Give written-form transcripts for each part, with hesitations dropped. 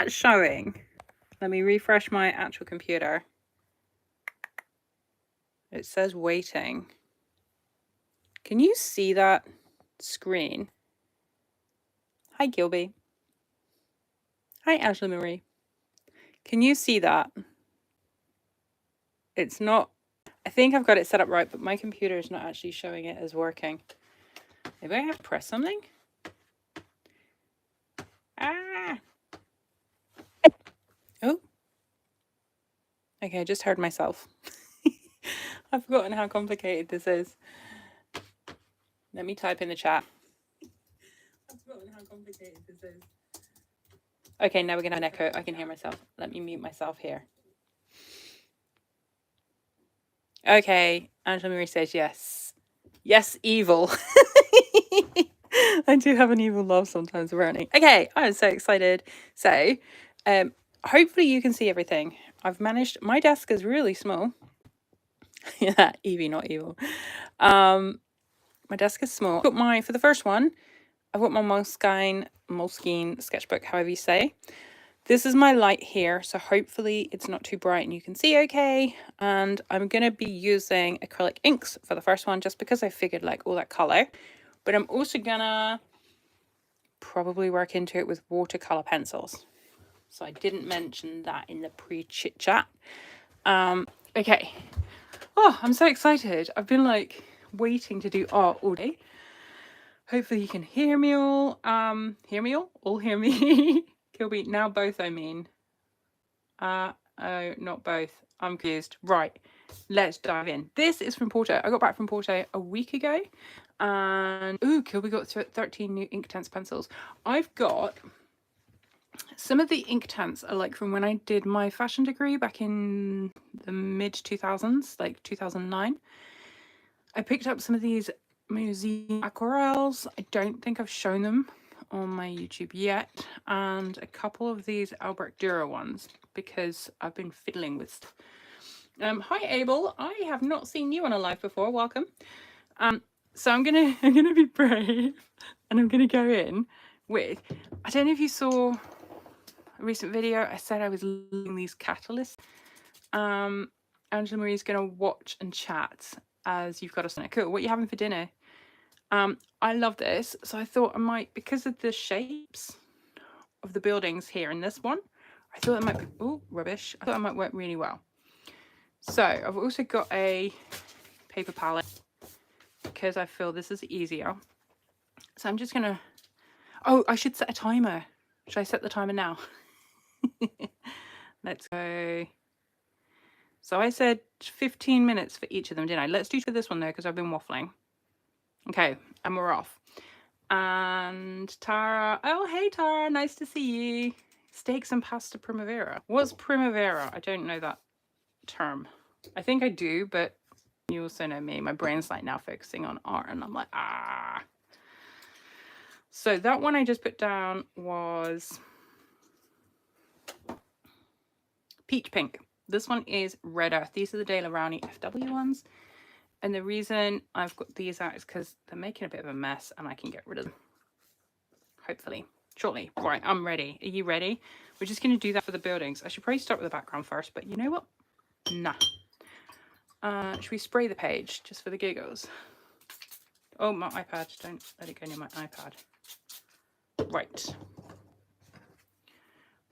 that showing? Let me refresh my actual computer. It says waiting. Can you see that screen? Hi, Gilby. Hi, Ashley Marie. Can you see that? It's not... I think I've got it set up right, but my computer is not actually showing it as working. Maybe I have to press something? Ah! Oh. Okay, I just heard myself. I've forgotten how complicated this is. Let me type in the chat. I've forgotten how complicated this is. Okay, now we're going to have an echo. I can hear myself. Let me mute myself here. Okay, Angela Marie says yes. Yes, evil. I do have an evil laugh sometimes around it. Okay, I'm so excited. So, hopefully you can see everything. I've managed... My desk is really small. Yeah, Evie, not evil. My desk is small. For the first one, I've got my Moleskine sketchbook, however you say. This is my light here, so hopefully it's not too bright and you can see okay. And I'm going to be using acrylic inks for the first one, just because I figured like all that colour. But I'm also going to probably work into it with watercolour pencils. So I didn't mention that in the pre-chit chat. Okay. Oh, I'm so excited. I've been like waiting to do art all day. Hopefully you can hear me all. Hear me all? All hear me. Kilby, now both I mean. Oh, not both. I'm confused. Right, let's dive in. This is from Porto. I got back from Porto a week ago. And, ooh, Kilby got 13 new Inktense pencils. I've got... Some of the Inktense are like from when I did my fashion degree back in the mid-2000s, like 2009. I picked up some of these museum aquarels. I don't think I've shown them on my YouTube yet, and a couple of these Albrecht Dürer ones because I've been fiddling with stuff. Hi Abel, I have not seen you on a live before. Welcome. So I'm gonna be brave, and I'm gonna go in with... I don't know if you saw a recent video. I said I was learning these catalysts. Angela Marie's gonna watch and chat as you've got us on it. Cool. What are you having for dinner? I love this, so I thought I might, because of the shapes of the buildings here in this one, I thought it might be... Oh, rubbish. I thought it might work really well. So I've also got a paper palette because I feel this is easier. So I'm just gonna... Oh, I should set a timer. Should I set the timer now? Let's go. So I said 15 minutes for each of them, didn't I? Let's do for this one though, because I've been waffling. Okay, and we're off. And Tara, oh hey Tara, nice to see you. Steaks and pasta primavera. What's primavera? I don't know that term. I think I do, but you also know me. My brain's like now focusing on art and I'm like, ah. So that one I just put down was peach pink. This one is red earth. These are the De La Rowney FW ones. And the reason I've got these out is because they're making a bit of a mess and I can get rid of them. Hopefully. Shortly. Right, I'm ready. Are you ready? We're just going to do that for the buildings. I should probably start with the background first, but you know what? Nah. Should we spray the page just for the giggles? Oh, my iPad. Don't let it go near my iPad. Right.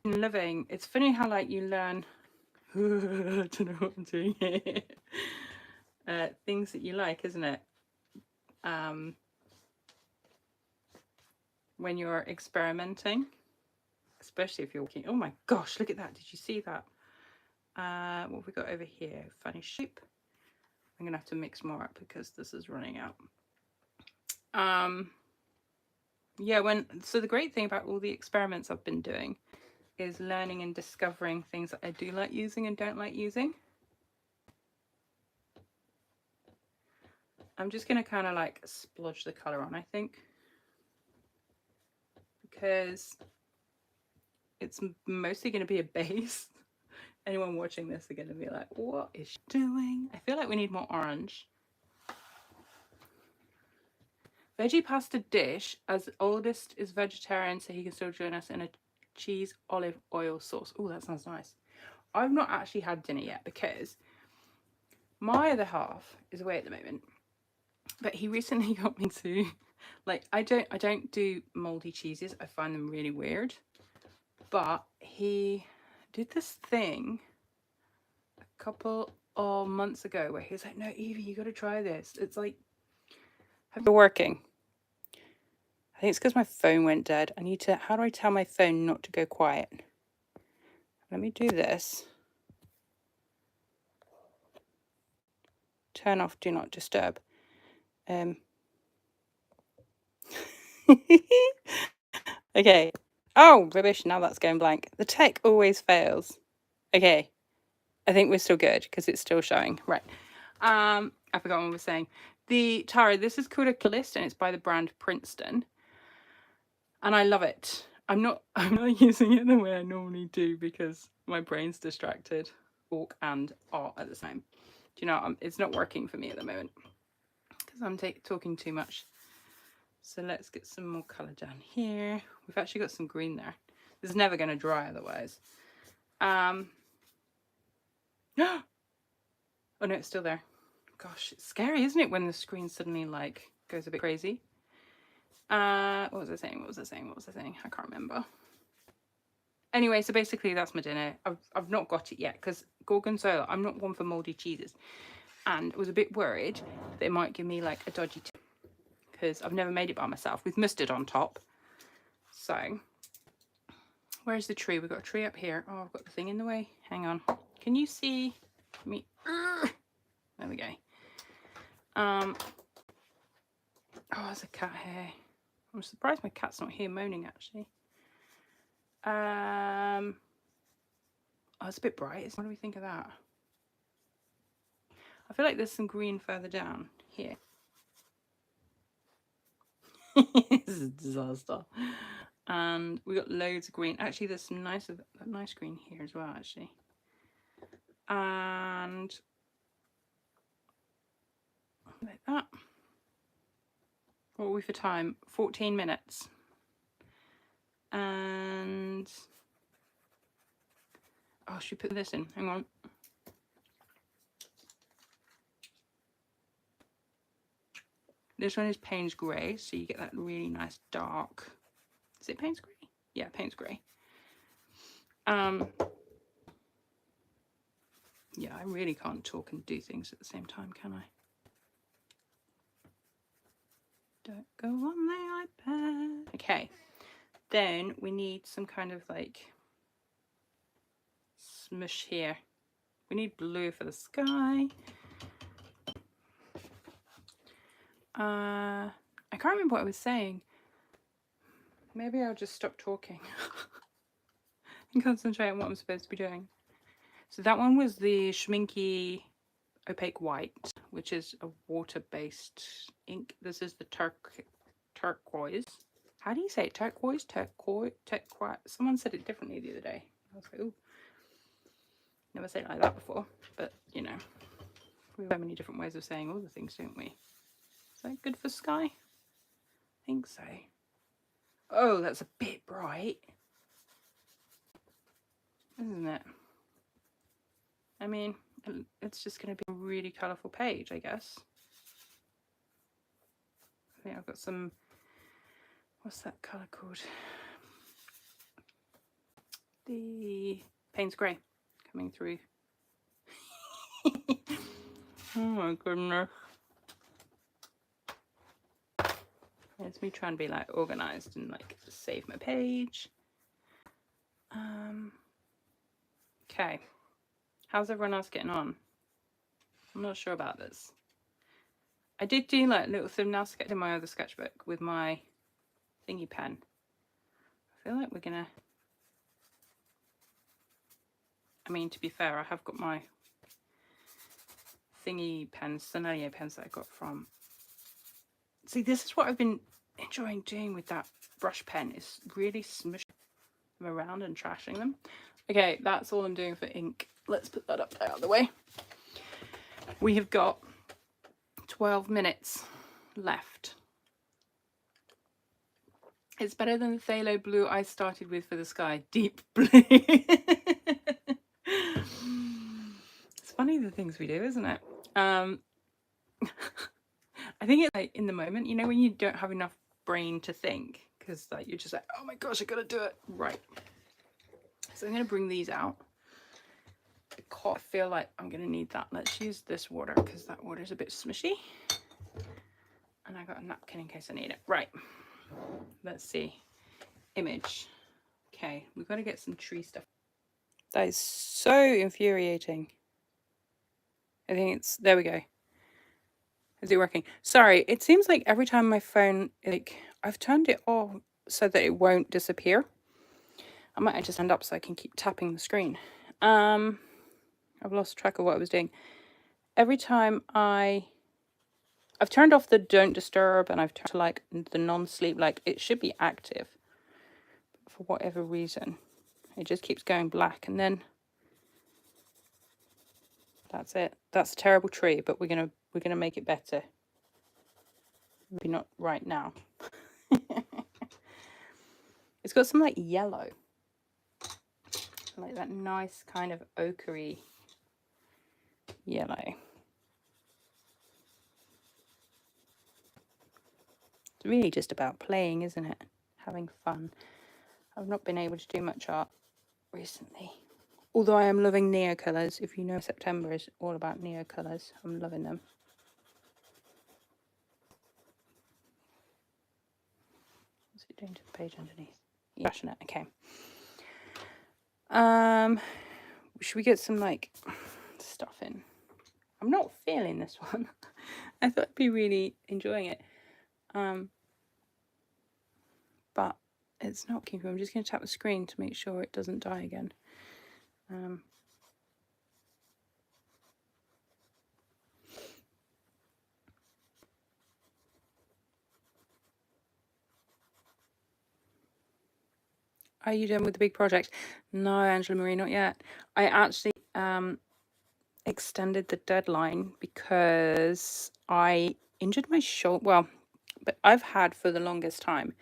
In living, it's funny how like you learn... I don't know what I'm doing here. Things that you like, isn't it? When you're experimenting, especially if you're walking. Oh my gosh, look at that. Did you see that? What have we got over here? Funny shape. I'm gonna have to mix more up because this is running out. Yeah, so the great thing about all the experiments I've been doing is learning and discovering things that I do like using and don't like using. I'm just gonna kind of like splodge the color on, I think, because it's mostly going to be a base. Anyone watching this are going to be like, what is she doing? I feel like we need more orange. Veggie pasta dish, as oldest is vegetarian, so he can still join us in a cheese olive oil sauce. Oh, that sounds nice. I've not actually had dinner yet because my other half is away at the moment, but he recently got me to, like, I don't do moldy cheeses. I find them really weird. But he did this thing a couple of months ago where he was like, "No, Evie, you got to try this. It's like, have you working?" I think it's because my phone went dead. I need to. How do I tell my phone not to go quiet? Let me do this. Turn off do not disturb. Okay. Oh, rubbish. Now that's going blank. The tech always fails. Okay. I think we're still good because it's still showing. Right. I forgot what I was saying. The Tara, this is called a list and it's by the brand Princeton. And I love it. I'm not using it the way I normally do because my brain's distracted. Talk and art at the same. Do you know, it's not working for me at the moment because I'm talking too much. So let's get some more colour down here. We've actually got some green there. This is never going to dry otherwise. Oh no, it's still there. Gosh, it's scary, isn't it, when the screen suddenly like goes a bit crazy? What was I saying? I can't remember. Anyway, so basically that's my dinner. I've not got it yet because gorgonzola, I'm not one for mouldy cheeses. And I was a bit worried that it might give me like a dodgy tip because I've never made it by myself with mustard on top. So, where's the tree? We've got a tree up here. Oh, I've got the thing in the way. Hang on. Can you see me? There we go. Oh, there's a cat here. I'm surprised my cat's not here moaning actually. Oh, it's a bit bright. What do we think of that? I feel like there's some green further down here. This is a disaster. And we got loads of green. Actually, there's some nice green here as well, actually. And like that. What are we for time? 14 minutes. And oh, should we put this in? Hang on. This one is Payne's Grey, so you get that really nice dark. Is it Payne's Grey? Yeah, Payne's Grey. Yeah, I really can't talk and do things at the same time, can I? Don't go on the iPad. Okay, then we need some kind of like smush here. We need blue for the sky. I can't remember what I was saying. Maybe I'll just stop talking and concentrate on what I'm supposed to be doing. So that one was the Schminky Opaque White, which is a water-based ink. This is the turquoise. How do you say it? Turquoise? Turquoise? Someone said it differently the other day. I was like, ooh. Never said it like that before, but you know, we have so many different ways of saying all the things, don't we? Is that good for sky? I think so. Oh, that's a bit bright, isn't it? I mean, it's just going to be a really colourful page, I guess. I think I've got some, what's that colour called? The Payne's Grey coming through. Oh my goodness. It's me trying to be like organised and like save my page. Okay. How's everyone else getting on? I'm not sure about this. I did do like little thumbnail sketch in my other sketchbook with my thingy pen. I feel like we're gonna, I mean, to be fair, I have got my thingy pens, Sonelio pens that I got from. See, this is what I've been enjoying doing with that brush pen, is really smushing them around and trashing them. Okay, that's all I'm doing for ink. Let's put that up out of the way. We have got 12 minutes left. It's better than the phthalo blue I started with for the sky. Deep blue. It's funny the things we do, isn't it? I think it's like in the moment, you know, when you don't have enough brain to think, because like you're just like, oh my gosh, I gotta do it. Right. So I'm gonna bring these out. I feel like I'm gonna need that. Let's use this water because that water's a bit smushy. And I got a napkin in case I need it. Right. Let's see. Image. Okay, we've got to get some tree stuff. That is so infuriating. I think it's, there we go. Is it working? Sorry, it seems like every time my phone, like, I've turned it off so that it won't disappear. I might just stand up so I can keep tapping the screen. I've lost track of what I was doing. Every time I've turned off the don't disturb and I've turned to like the non-sleep, like it should be active. But for whatever reason, it just keeps going black, and then that's it. That's a terrible tree, but we're gonna make it better. Maybe not right now. It's got some like yellow, like that nice kind of ochre yellow. It's really just about playing, isn't it? Having fun. I've not been able to do much art recently. Although I am loving neo colours. If you know, September is all about neo colours. I'm loving them. What's it doing to the page underneath? Yeah, passionate. Okay. Should we get some like stuff in? I'm not feeling this one. I thought I'd be really enjoying it. But it's not keeping. I'm just going to tap the screen to make sure it doesn't die again. Are you done with the big project? No, Angela Marie, not yet. I actually extended the deadline because I injured my shoulder. Well, but I've had for the longest time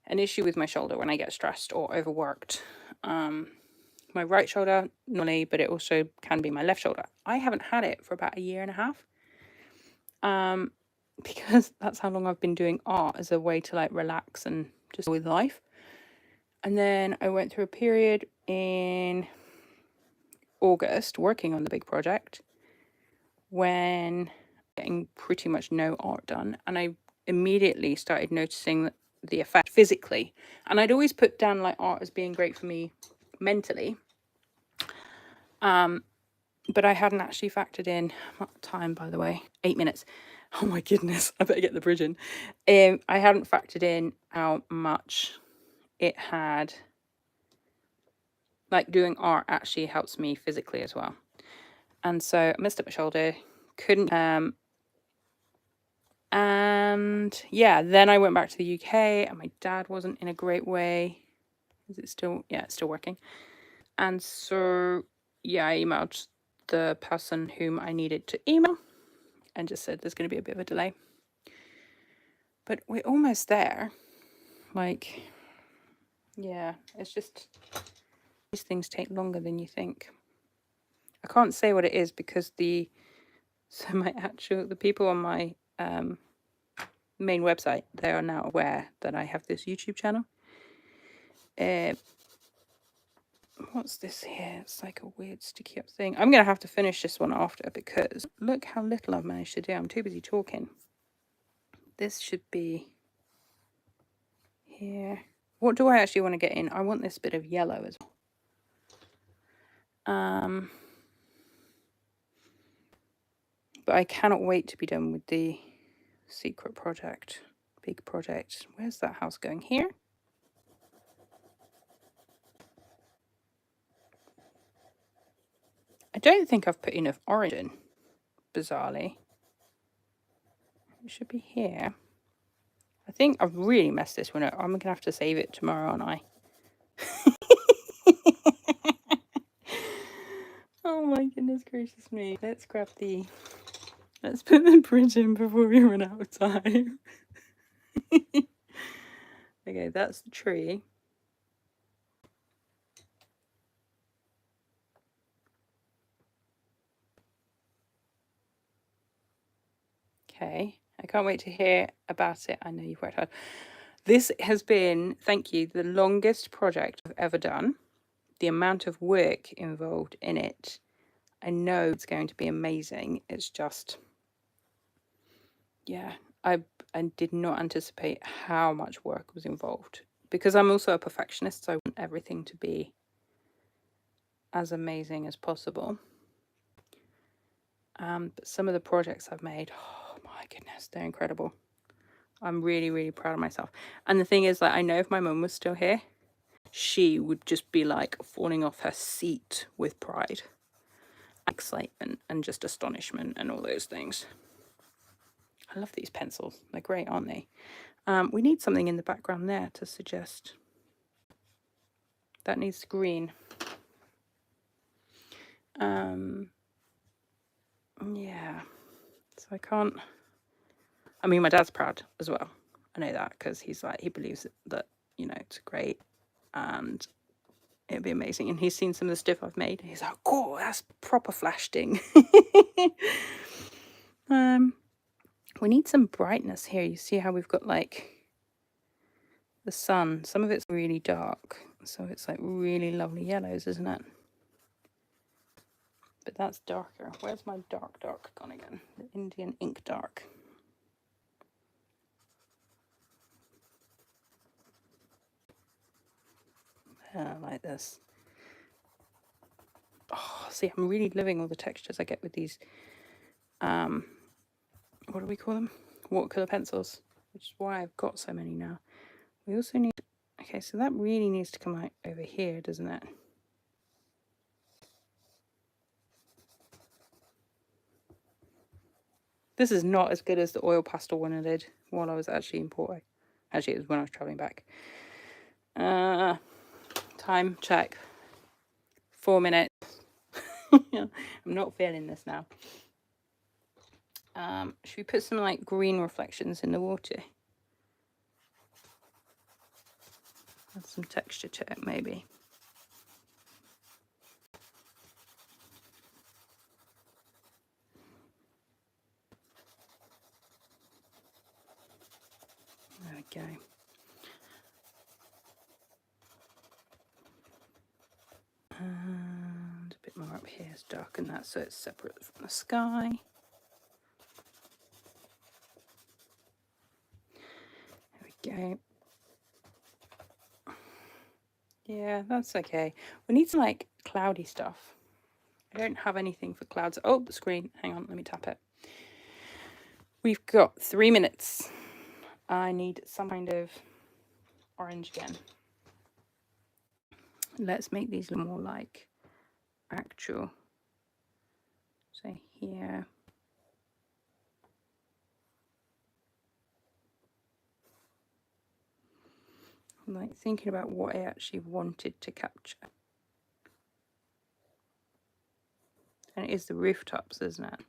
an issue with my shoulder when I get stressed or overworked. My right shoulder normally, but it also can be my left shoulder. I haven't had it for about 1.5 years. Because that's how long I've been doing art as a way to like relax and just with life. And then I went through a period in August working on the big project when getting pretty much no art done, and I immediately started noticing the effect physically. And I'd always put down like art as being great for me mentally, but I hadn't actually factored in time, by the way, 8 minutes. Oh my goodness, I better get the bridge in. I hadn't factored in how much it had, like doing art actually helps me physically as well. And so I messed up my shoulder, couldn't, and yeah, then I went back to the UK and my dad wasn't in a great way. Is it still, yeah, it's still working. And so, yeah, I emailed the person whom I needed to email and just said there's going to be a bit of a delay. But we're almost there. Like, yeah, it's just, these things take longer than you think. I can't say what it is because the people on my main website, they are now aware that I have this YouTube channel. What's this here? It's like a weird sticky up thing. I'm going to have to finish this one after because look how little I've managed to do. I'm too busy talking. This should be here. What do I actually want to get in? I want this bit of yellow as well. But I cannot wait to be done with the secret project. Big project. Where's that house going? Here? I don't think I've put enough orange in, bizarrely. It should be here. I think I've really messed this one up. I'm going to have to save it tomorrow, aren't I? Oh my goodness gracious me. Let's put the bridge in before we run out of time. Okay, that's the tree. Okay, I can't wait to hear about it. I know you've worked hard. This has been, thank you, the longest project I've ever done. The amount of work involved in it, I know it's going to be amazing. It's just, yeah, I did not anticipate how much work was involved, because I'm also a perfectionist, so I want everything to be as amazing as possible. But some of the projects I've made, oh my goodness, they're incredible. I'm really, really proud of myself. And the thing is, like, I know if my mum was still here, she would just be like falling off her seat with pride, excitement, and just astonishment, and all those things. I love these pencils. They're great, aren't they? We need something in the background there to suggest. That needs green. Yeah. So I can't. I mean, my dad's proud as well. I know that because he's like, he believes that, you know, it's great and it'd be amazing. And he's seen some of the stuff I've made. He's like, cool, that's proper flash ding. We need some brightness here. You see how we've got like the sun. Some of it's really dark. So it's like really lovely yellows, isn't it? But that's darker. Where's my dark gone again? The Indian ink dark. Like this. Oh, see, I'm really living all the textures I get with these, what do we call them? Watercolor pencils, which is why I've got so many now. We also need, okay, so that really needs to come out over here, doesn't it? This is not as good as the oil pastel one I did while I was actually in Porto. Actually, it was when I was traveling back. Time check. 4 minutes. I'm not feeling this now. Should we put some like green reflections in the water? Add some texture to it, maybe. There we go. And a bit more up here to darken that so it's separate from the sky. There we go. Yeah, that's okay. We need some like cloudy stuff. I don't have anything for clouds. Oh, the screen. Hang on, let me tap it. We've got 3 minutes. I need some kind of orange again. Let's make these a little more like actual. So here. I'm like thinking about what I actually wanted to capture. And it is the rooftops, isn't it?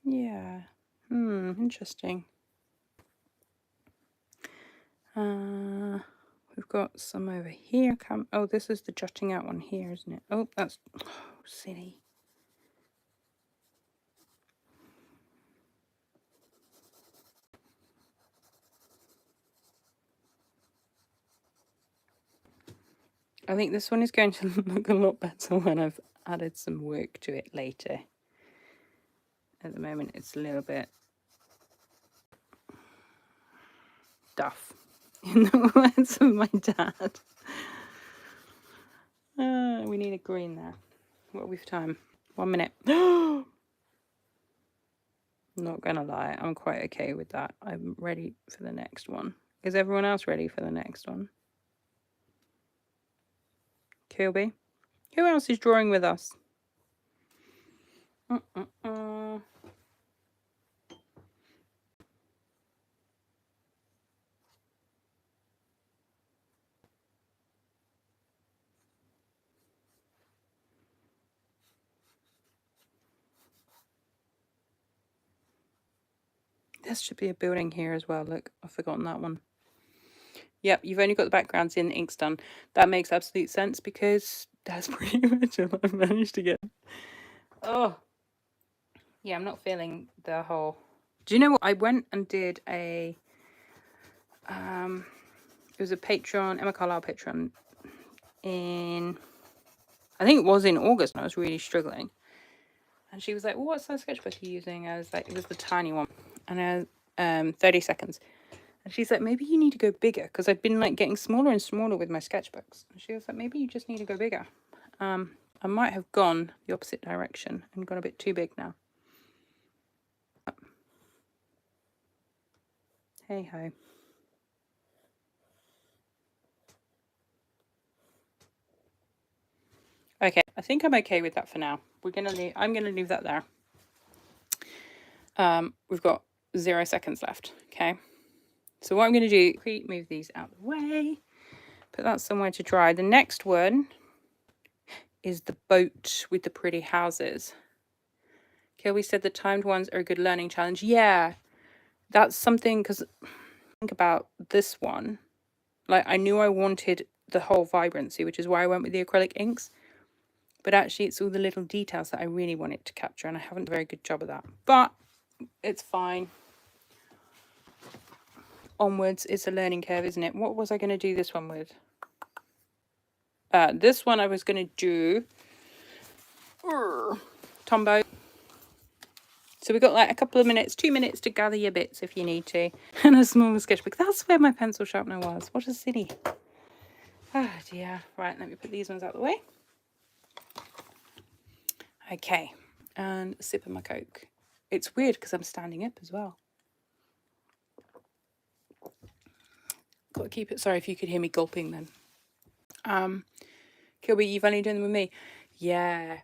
Yeah. Interesting. We've got some over here. Oh, this is the jutting out one here, isn't it? Oh, that's silly. I think this one is going to look a lot better when I've added some work to it later. At the moment, it's a little bit duff, in the words of my dad. We need a green there. What have we for time? 1 minute. Not gonna lie, I'm quite okay with that. I'm ready for the next one. Is everyone else ready for the next one? Kilby? Who else is drawing with us? there should be a building here as well. Look, I've forgotten that one. Yep, you've only got the backgrounds in, the ink's done. That makes absolute sense because that's pretty much all I've managed to get. Oh, yeah, I'm not feeling the whole... Do you know what? I went and did a... it was a Patreon, Emma Carlisle Patreon in... I think it was in August and I was really struggling. And she was like, well, what size sketchbook are you using? I was like, it was the tiny one. And I was 30 seconds. And she's like, maybe you need to go bigger, because I've been like getting smaller and smaller with my sketchbooks. And she was like, maybe you just need to go bigger. I might have gone the opposite direction and gone a bit too big now. Hey ho. Okay, I think I'm okay with that for now. I'm gonna leave that there. We've got 0 seconds left. Okay. So what I'm gonna do, move these out of the way, put that somewhere to dry. The next one is the boat with the pretty houses. Okay, we said the timed ones are a good learning challenge. Yeah, that's something, because think about this one. Like, I knew I wanted the whole vibrancy, which is why I went with the acrylic inks. But actually, it's all the little details that I really wanted to capture, and I haven't done a very good job of that. But it's fine. Onwards, it's a learning curve, isn't it? What was I going to do this one with? This one I was going to do Tombow. So we've got like a couple of minutes, 2 minutes to gather your bits if you need to. And a smaller sketchbook. That's where my pencil sharpener was. What a silly. Oh dear. Right, let me put these ones out of the way. Okay, and a sip of my Coke. It's weird because I'm standing up as well. Got to keep it. Sorry if you could hear me gulping then. Kilby, you've only done them with me. Yeah.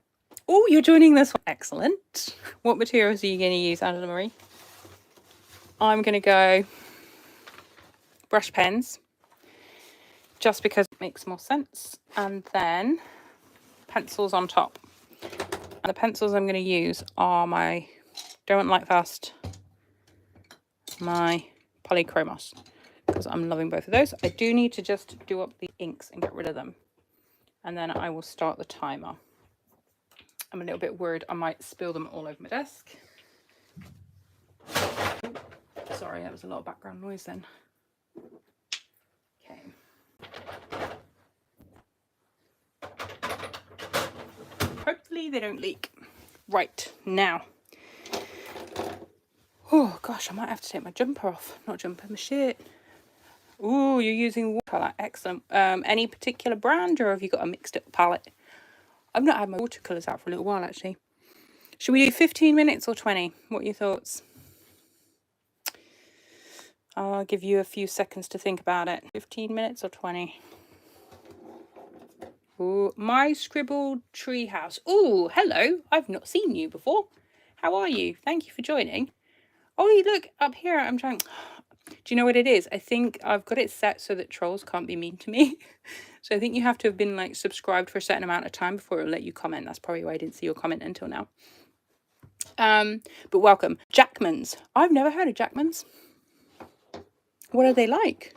Oh, you're joining this one. Excellent. What materials are you going to use, Angela Marie? I'm going to go brush pens, just because it makes more sense. And then pencils on top. And the pencils I'm going to use are my Don't Light Fast, my Polychromos, because I'm loving both of those. I do need to just do up the inks and get rid of them. And then I will start the timer. I'm a little bit worried I might spill them all over my desk. Sorry, that was a lot of background noise then. Okay. Hopefully they don't leak. Right, now. Oh gosh, I might have to take my jumper off. Not jumper, my shirt. Ooh, you're using watercolour. Excellent. Any particular brand, or have you got a mixed up palette? I've not had my watercolours out for a little while actually. Should we do 15 minutes or 20? What are your thoughts? I'll give you a few seconds to think about it. 15 minutes or 20? Ooh, my scribbled treehouse. Ooh, hello. I've not seen you before. How are you? Thank you for joining. Oh, look up here. I'm trying. Do you know what it is? I think I've got it set so that trolls can't be mean to me. So I think you have to have been like subscribed for a certain amount of time before it'll let you comment. That's probably why I didn't see your comment until now. But welcome. Jackman's. I've never heard of Jackman's. What are they like?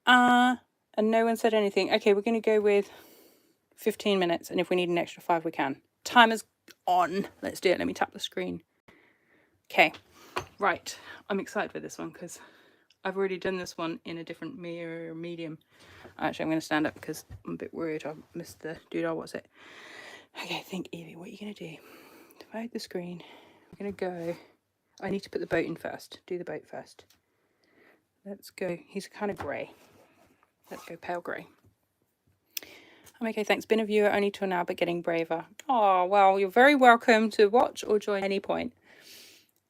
And no one said anything. Okay, we're going to go with 15 minutes. And if we need an extra 5, we can. Timer's on. Let's do it. Let me tap the screen. Okay. Right. I'm excited for this one because I've already done this one in a different medium. Actually, I'm going to stand up because I'm a bit worried I missed the doodle. What's it? Okay, think, Evie, what are you going to do? Divide the screen. I'm going to go. I need to put the boat in first. Do the boat first. Let's go. He's kind of grey. Let's go pale grey. I'm okay, thanks. Been a viewer only till now, but getting braver. Oh, well, you're very welcome to watch or join at any point.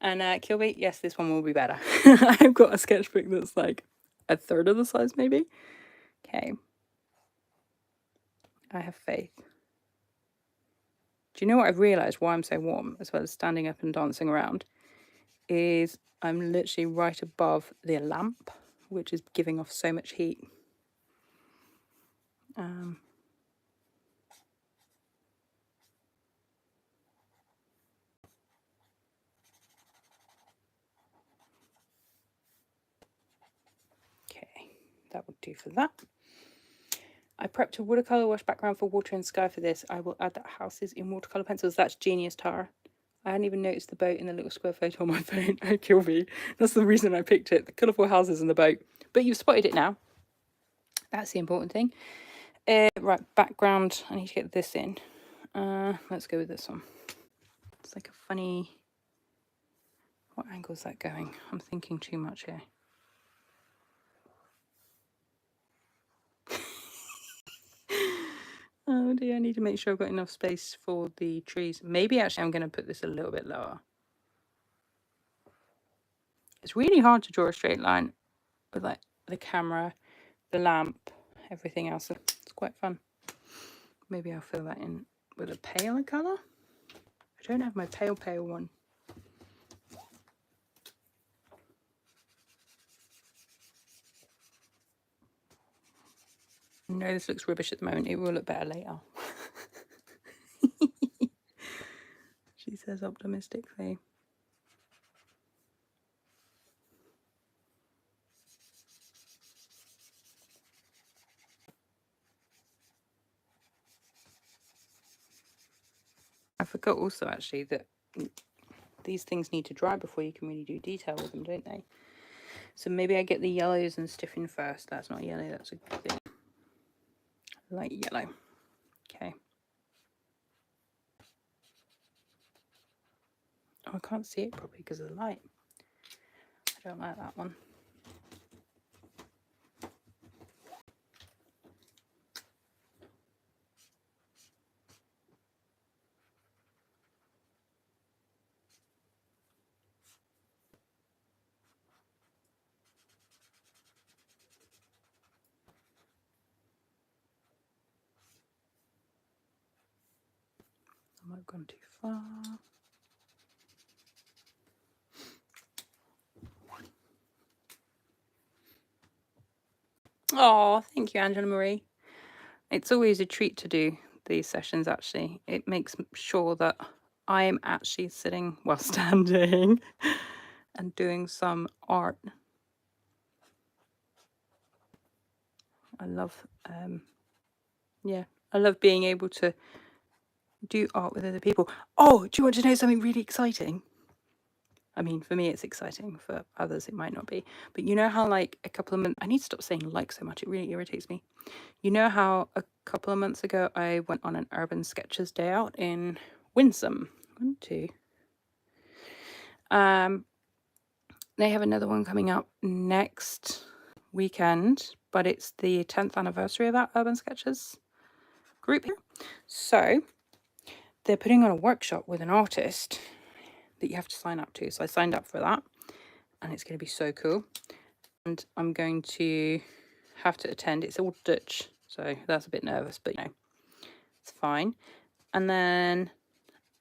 And Kilby, yes, this one will be better. I've got a sketchbook that's like a third of the size, maybe. Okay. I have faith. Do you know what I've realised why I'm so warm, as well as standing up and dancing around, is I'm literally right above the lamp, which is giving off so much heat. that would do for that. I prepped a watercolour wash background for water and sky for this. I will add that houses in watercolour pencils. That's genius, Tara. I hadn't even noticed the boat in the little square photo on my phone. Oh, kill me. That's the reason I picked it. The colourful houses and the boat. But you've spotted it now. That's the important thing. Right, background. I need to get this in. Let's go with this one. It's like a funny... What angle is that going? I'm thinking too much here. Oh dear, I need to make sure I've got enough space for the trees. Maybe actually I'm going to put this a little bit lower. It's really hard to draw a straight line with like the camera, the lamp, everything else. It's quite fun. Maybe I'll fill that in with a paler colour. I don't have my pale one. No, this looks rubbish at the moment. It will look better later. She says optimistically. I forgot also actually that these things need to dry before you can really do detail with them, don't they? So maybe I get the yellows and stiffen first. That's not yellow, that's a bit light yellow. Okay. Oh, I can't see it properly because of the light. I don't like that one. I might have gone too far. Oh, thank you, Angela Marie. It's always a treat to do these sessions, actually. It makes sure that I am actually sitting while standing and doing some art. I love, yeah, I love being able to do art with other people. Oh, do you want to know something really exciting? I mean, for me, it's exciting. For others, it might not be. But you know how, like, a couple of months... I need to stop saying like so much. It really irritates me. You know how a couple of months ago, I went on an Urban Sketches day out in Winsome. 1, 2. They have another one coming up next weekend, but it's the 10th anniversary of that Urban Sketches group here. So they're putting on a workshop with an artist that you have to sign up to. So I signed up for that, and it's going to be so cool. And I'm going to have to attend. It's all Dutch, so that's a bit nervous, but you know, it's fine. And then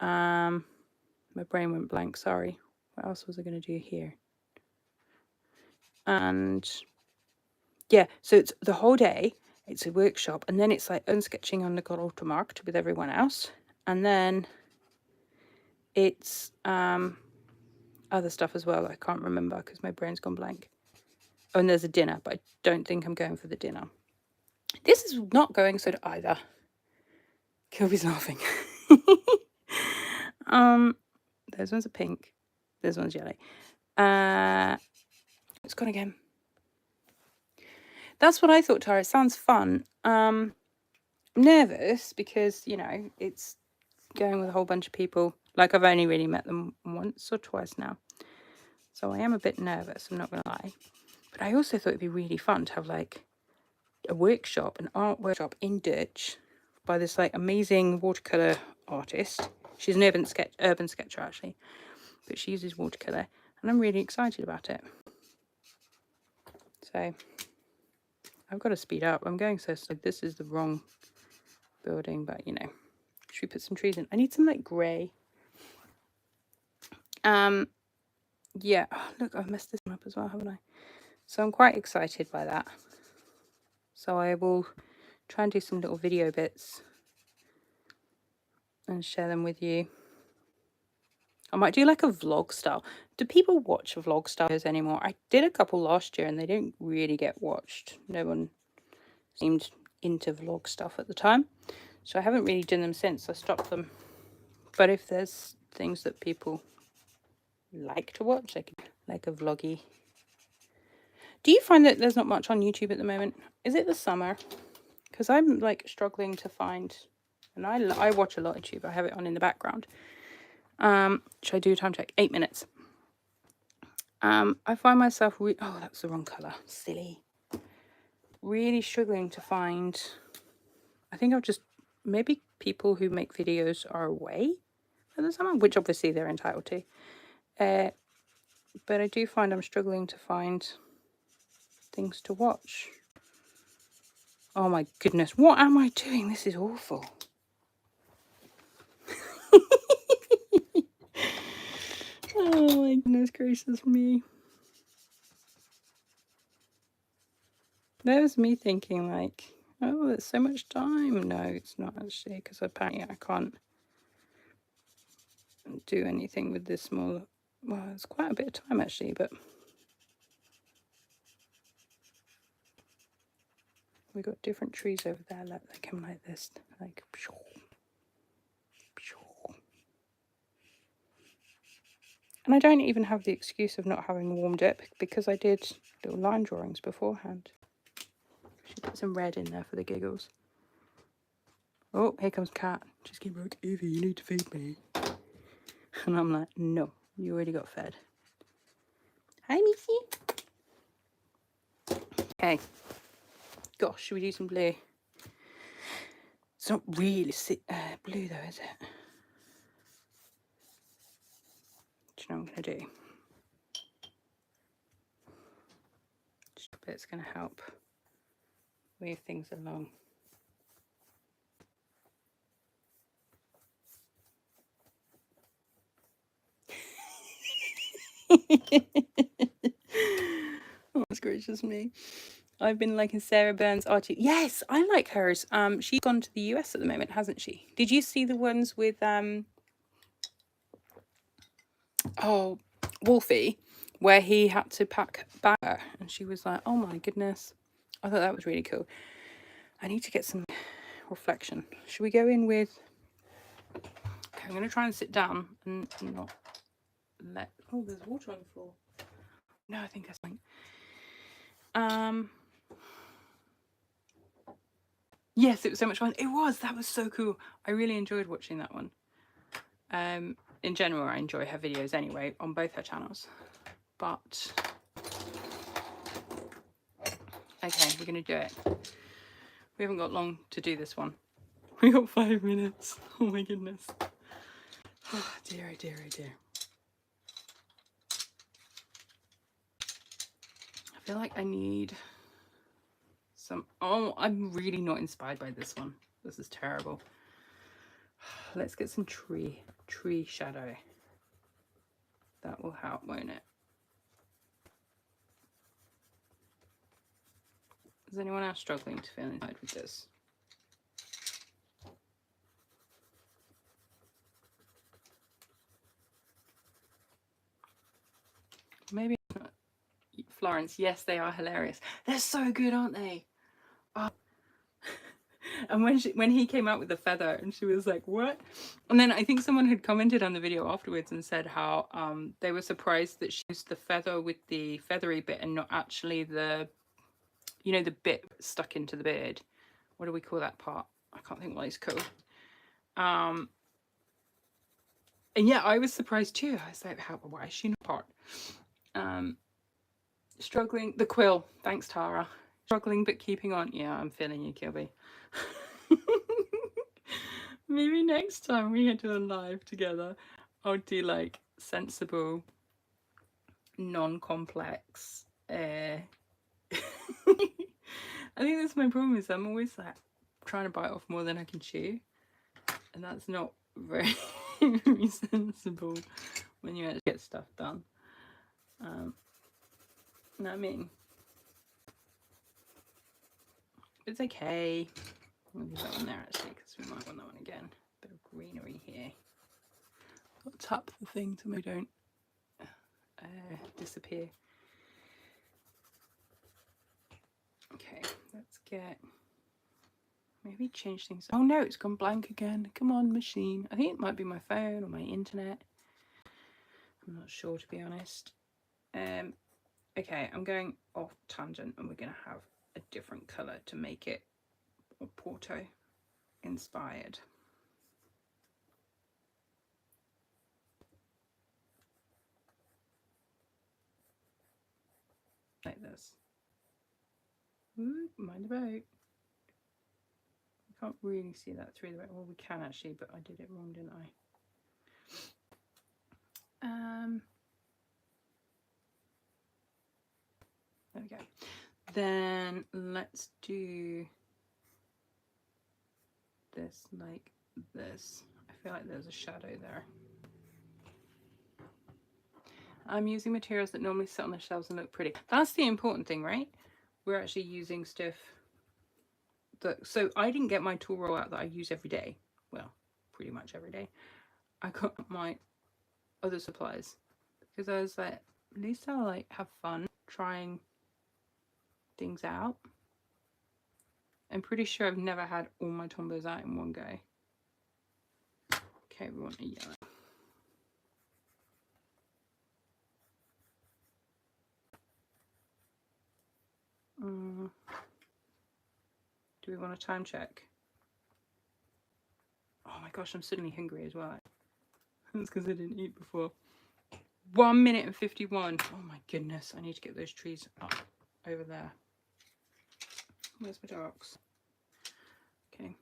my brain went blank, sorry. What else was I going to do here? And yeah, so it's the whole day. It's a workshop, and then it's like unsketching on the Grotemarkt with everyone else, and then it's other stuff as well that I can't remember because my brain's gone blank. Oh, and there's a dinner, but I don't think I'm going for the dinner. This is not going so either. Kilby's laughing. Those ones are pink. This one's yellow. It's gone again. That's what I thought, Tara. It sounds fun. I'm nervous because, you know, it's going with a whole bunch of people. Like, I've only really met them once or twice now. So I am a bit nervous, I'm not going to lie. But I also thought it'd be really fun to have, like, a workshop, an art workshop in Dutch by this, like, amazing watercolour artist. She's an urban sketcher, actually. But she uses watercolour. And I'm really excited about it. So I've got to speed up. I'm going so slow. This is the wrong building, but you know, should we put some trees in? I need some like grey. Yeah, oh, look, I've messed this one up as well, haven't I? So I'm quite excited by that. So I will try and do some little video bits and share them with you. I might do like a vlog style. do people watch vlog stars anymore? I did a couple last year and they didn't really get watched. No one seemed into vlog stuff at the time. So I haven't really done them since. I stopped them. But if there's things that people like to watch, like a vloggy. Do you find that there's not much on YouTube at the moment? Is it the summer? Because I'm like struggling to find, and I watch a lot of YouTube. I have it on in the background. Should I do a time check? 8 minutes. I find myself oh, that's the wrong color. Silly. Really struggling to find. I think I've just maybe people who make videos are away for the summer, which obviously they're entitled to. But I do find I'm struggling to find things to watch. Oh my goodness, what am I doing? This is awful. Oh my goodness gracious me. That was me thinking like, oh, there's so much time. No, it's not actually, because apparently I can't do anything with this small. Well, it's quite a bit of time actually, but we've got different trees over there that come like this, like. And I don't even have the excuse of not having warmed up because I did little line drawings beforehand. Should put some red in there for the giggles. Oh, here comes Cat. Just keep like, Evie, you need to feed me. And I'm like, no, you already got fed. Hi, Missy. Okay. Gosh, should we do some blue? It's not really blue though, is it? Do you know what I'm going to do? Just a bit's going to help move things along. Oh, that's gracious me. I've been liking Sarah Burns' art. Yes, I like hers. She's gone to the US at the moment, hasn't she? Did you see the ones with Wolfie, where he had to pack back her, and she was like, oh my goodness. I thought that was really cool. I need to get some reflection. Should we go in with... Okay, I'm going to try and sit down and not let... Oh, there's water on the floor. No, I think that's fine. Yes, it was so much fun. It was. That was so cool. I really enjoyed watching that one. In general, I enjoy her videos anyway on both her channels. But okay, we're going to do it. We haven't got long to do this one. We got 5 minutes. Oh my goodness. Oh dear, oh dear, oh dear. I feel like I need some... Oh, I'm really not inspired by this one. This is terrible. Let's get some tree shadow. That will help, won't it? Is anyone else struggling to feel inside with this? Maybe not. Florence, yes, they are hilarious. They're so good, aren't they? Oh. And when he came out with the feather, and she was like, what? And then I think someone had commented on the video afterwards and said how they were surprised that she used the feather with the feathery bit and not actually the, you know, the bit stuck into the beard. What do we call that part? I can't think what it's called. And yeah, I was surprised too. I was like, why is she not part? Struggling, the quill. Thanks, Tara. Struggling but keeping on. Yeah, I'm feeling you, Kilby. Maybe next time we do a live together, I'll do like sensible, non-complex. I think that's my problem, is I'm always like trying to bite off more than I can chew, and that's not very sensible when you actually get stuff done. You know what I mean? It's okay. I'll leave that one there actually, because we might want that one again. Bit of greenery here. Got to tap the thing to make don't disappear. Okay, let's get, maybe change things. Oh no, it's gone blank again. Come on, machine. I think it might be my phone or my internet. I'm not sure, to be honest. Okay, I'm going off tangent, and we're going to have a different colour to make it Porto inspired. Like this. Ooh, mind the boat. I can't really see that through the boat. Well, we can actually, but I did it wrong, didn't I? There we go. Then let's do this like this. I feel like there's a shadow there. I'm using materials that normally sit on the shelves and look pretty. That's the important thing, right? We're actually using stuff that, so I didn't get my tool roll out that I use every day. Well, pretty much every day. I got my other supplies because I was like, at least I'll like have fun trying things out. I'm pretty sure I've never had all my Tombows out in one go. Okay, we want a yellow. Do we want a time check? Oh my gosh, I'm suddenly hungry as well. That's because I didn't eat before. 1 minute and 51. Oh my goodness, I need to get those trees up over there. Where's my dogs? Okay.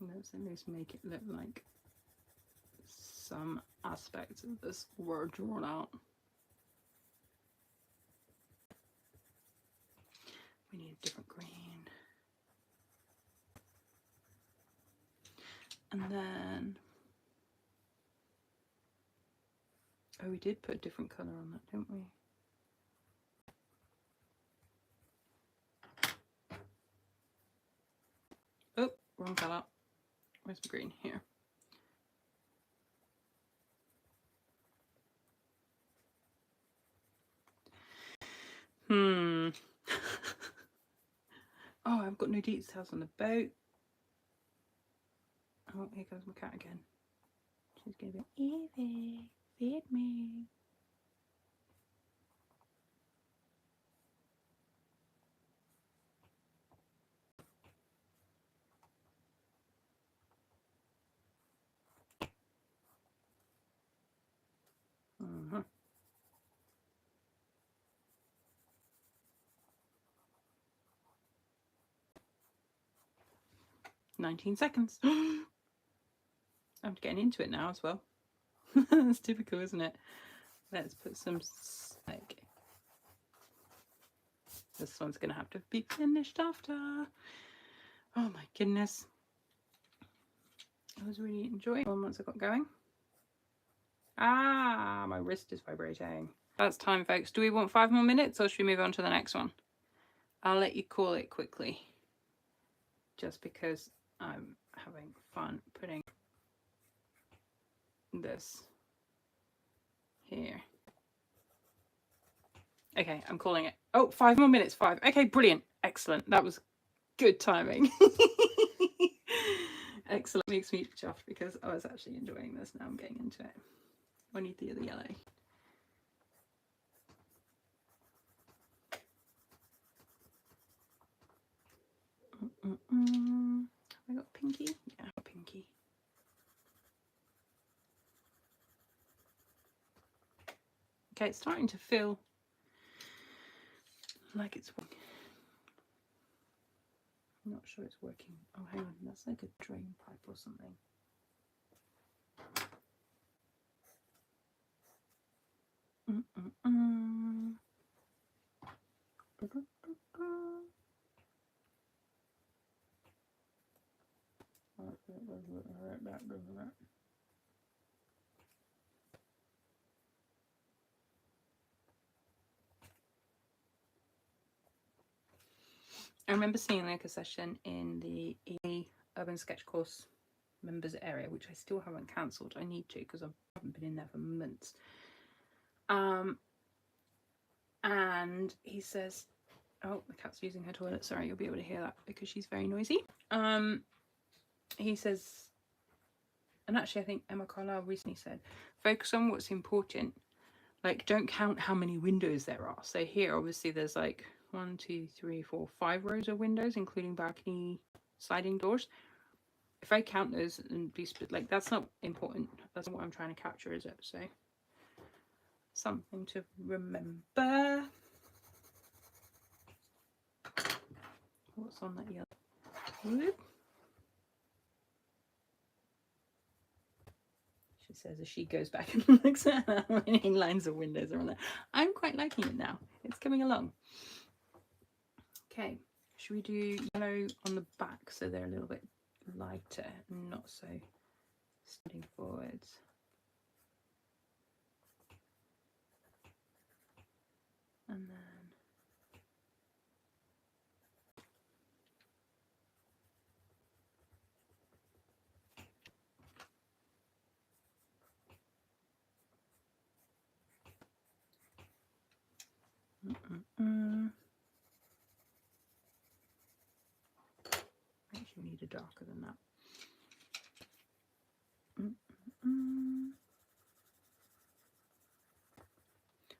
Let's at least make it look like some aspects of this were drawn out. We need a different green. And then, oh, we did put a different colour on that, didn't we? Oh, wrong colour. Where's the green? Here. Oh, I've got no details on the boat. Oh, here goes my cat again. She's gonna be Evie, feed me. Mm-hmm. 19 seconds. I'm getting into it now as well. It's typical, isn't it? Let's put some, like, this one's gonna have to be finished after. Oh my goodness. I was really enjoying it once I got going. Ah, my wrist is vibrating. That's time, folks. Do we want 5 more minutes or should we move on to the next one? I'll let you call it quickly, just because I'm having fun putting this here. Okay, I'm calling it. Oh, 5 more minutes. 5. Okay, brilliant. Excellent. That was good timing. Excellent. Makes me chuffed because I was actually enjoying this. Now I'm getting into it. I need the other yellow. Have I got pinky? Yeah, I got pinky. Okay, it's starting to feel like it's working. I'm not sure it's working. Oh, hang on, that's like a drain pipe or something. That doesn't it? I remember seeing like a session in the urban sketch course members area, which I still haven't cancelled. I need to because I haven't been in there for months. And he says, oh, the cat's using her toilet. Sorry, you'll be able to hear that because she's very noisy. He says, and actually I think Emma Carlisle recently said, focus on what's important. Like, don't count how many windows there are. So here, obviously, there's like 1, 2, 3, 4, 5 rows of windows, including balcony sliding doors. If I count those and be split, like, that's not important. That's not what I'm trying to capture, is it? So something to remember. What's on that yellow? Whoop. She says as she goes back and looks at how many lines of windows are on there. I'm quite liking it now. It's coming along. Okay, should we do yellow on the back so they're a little bit lighter and not so standing forwards? And then actually need a darker than that.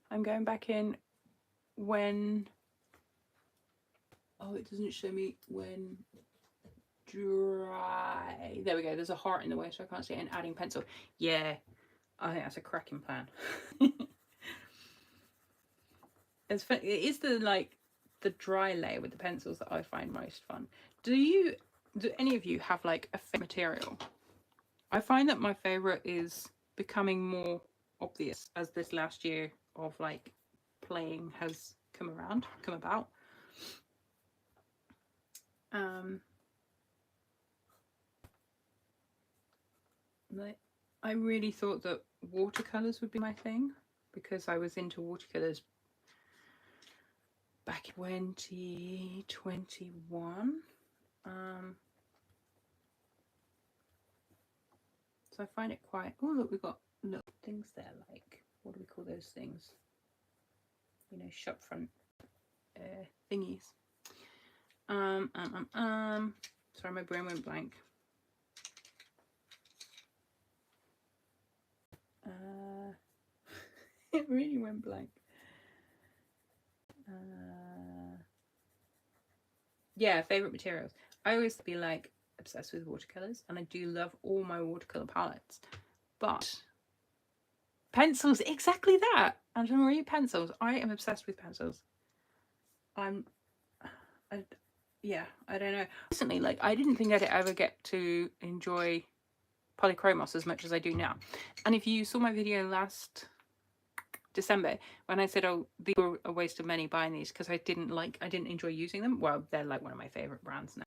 I'm going back in when, oh, it doesn't show me when dry. There we go, there's a heart in the way so I can't see it, and adding pencil. Yeah, I think that's a cracking plan. It's fun. It is the dry layer with the pencils that I find most fun. Do any of you have like a favorite material? I find that my favorite is becoming more obvious as this last year of like playing has come about. I really thought that watercolors would be my thing because I was into watercolors back in 2021. So I find it quite, oh look, we've got little things there, like, what do we call those things? You know, shop front thingies. Sorry, my brain went blank. It really went blank. Yeah, favorite materials. I always be like obsessed with watercolors, and I do love all my watercolor palettes, but pencils, exactly that. Angela Marie pencils. I am obsessed with pencils. I don't know. Recently, like, I didn't think I'd ever get to enjoy polychromos as much as I do now. And if you saw my video last December when I said, oh, these were a waste of money buying these because I didn't enjoy using them, well, they're like one of my favorite brands now.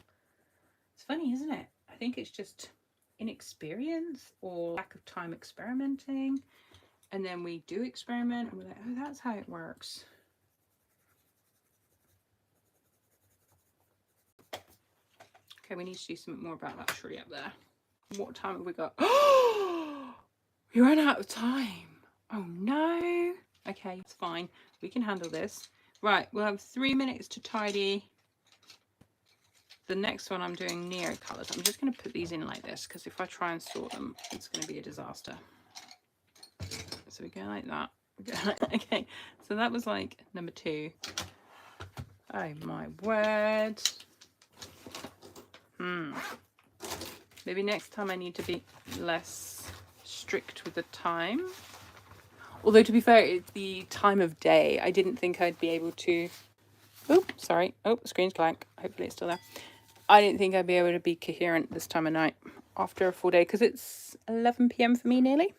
It's funny, isn't it? I think it's just inexperience or lack of time experimenting, and then we do experiment and we're like, oh, that's how it works. Okay, we need to do something more about that tree up there. What time have we got? Oh, we ran out of time. Oh no. Okay, it's fine. We can handle this. Right, we'll have 3 minutes to tidy. The next one I'm doing Neo colors. I'm just going to put these in like this because if I try and sort them, it's going to be a disaster. So we go like that. Okay, so that was like number 2. Oh my word. Maybe next time I need to be less strict with the time. Although, to be fair, it's the time of day. I didn't think I'd be able to... Oh, sorry. Oh, the screen's blank. Hopefully it's still there. I didn't think I'd be able to be coherent this time of night after a full day, because it's 11 p.m. for me nearly.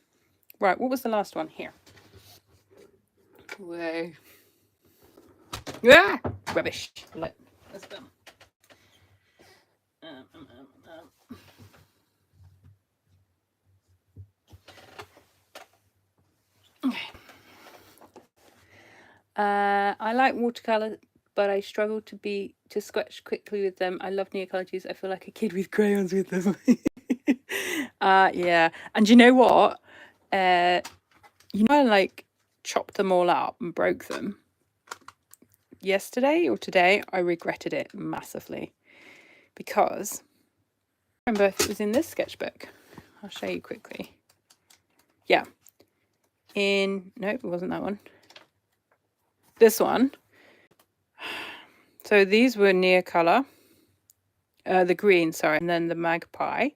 Right, what was the last one? Here. Whoa. Ah! Rubbish. That's done. Okay. I like watercolor but I struggle to sketch quickly with them. I love Neapolitans. I feel like a kid with crayons with them. Yeah. And you know what? I like chopped them all up and broke them yesterday or today. I regretted it massively because I remember if it was in this sketchbook. I'll show you quickly. Yeah. No, it wasn't that one. This one. So these were near color. The green, sorry, and then the magpie.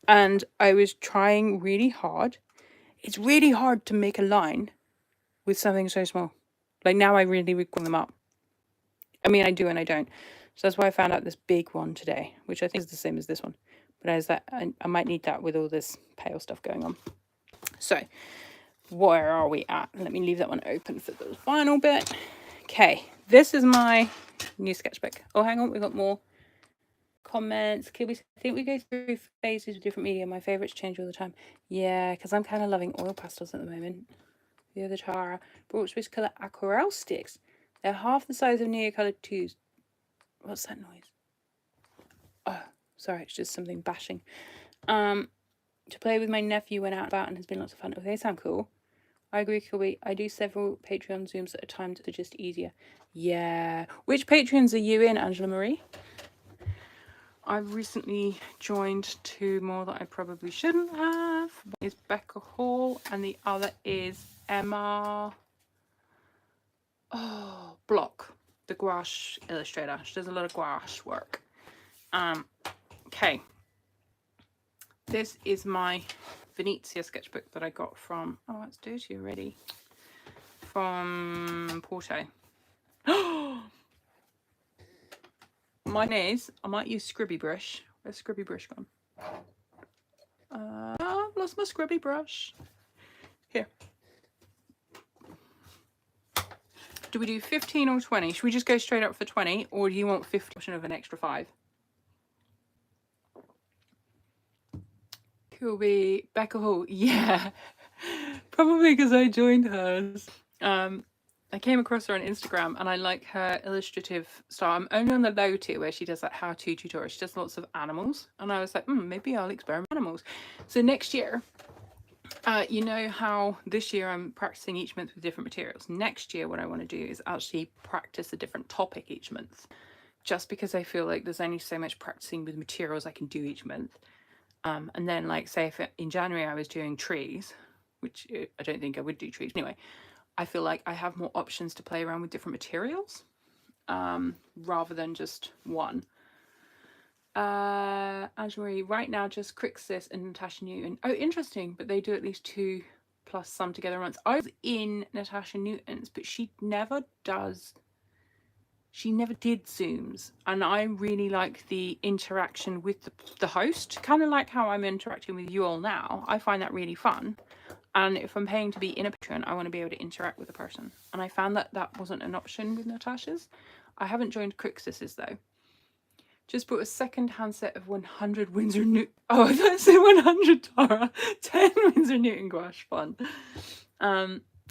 And I was trying really hard. It's really hard to make a line with something so small. Like now I really recall them up. I mean, I do and I don't. So that's why I found out this big one today, which I think is the same as this one. But as that, I might need that with all this pale stuff going on. So where are we at? Let me leave that one open for the final bit. Okay, this is my new sketchbook. Oh, hang on, we've got more comments. I think we go through phases with different media. My favorites change all the time. Yeah, because I'm kind of loving oil pastels at the moment. The other Tara brought Swiss colour aquarelle sticks. They're half the size of Neocolor 2s. What's that noise? Oh, sorry, it's just something bashing. To play with my nephew went out about and has been lots of fun. Oh, they sound cool. I agree, Kilby. I do several Patreon Zooms at a time to just easier. Yeah. Which Patreons are you in, Angela Marie? I've recently joined 2 more that I probably shouldn't have. One is Becca Hall and the other is Emma Block, the gouache illustrator. She does a lot of gouache work. Okay. This is my Venezia sketchbook that I got from, oh, it's dirty already, from Porto. Mine is, I might use Scribby brush. Where's Scribby brush gone? I've lost my Scribby brush. Here. Do we do 15 or 20? Should we just go straight up for 20? Or do you want 50 option of an extra 5? Could be Becca Hall. Yeah. Probably because I joined hers. I came across her on Instagram and I like her illustrative style. I'm only on the low tier where she does like how-to tutorials. She does lots of animals. And I was like, maybe I'll experiment with animals. So next year, you know how this year I'm practicing each month with different materials. Next year, what I want to do is actually practice a different topic each month. Just because I feel like there's only so much practicing with materials I can do each month. And then like say if in January I was doing trees, which I don't think I would do trees. Anyway, I feel like I have more options to play around with different materials rather than just one. Angela, right now just Crixus and Natasha Newton. Oh, interesting, but they do at least 2 plus some together once. I was in Natasha Newton's, but she never did Zooms, and I really like the interaction with the host, kind of like how I'm interacting with you all now. I find that really fun, and if I'm paying to be in a Patreon, I want to be able to interact with a person, and I found that that wasn't an option with Natasha's. I haven't joined Crixus's though. Just bought a second-hand set of 100 Winsor Newton. Oh, I thought it said 100 Tara. 10 Winsor Newton gouache. Fun.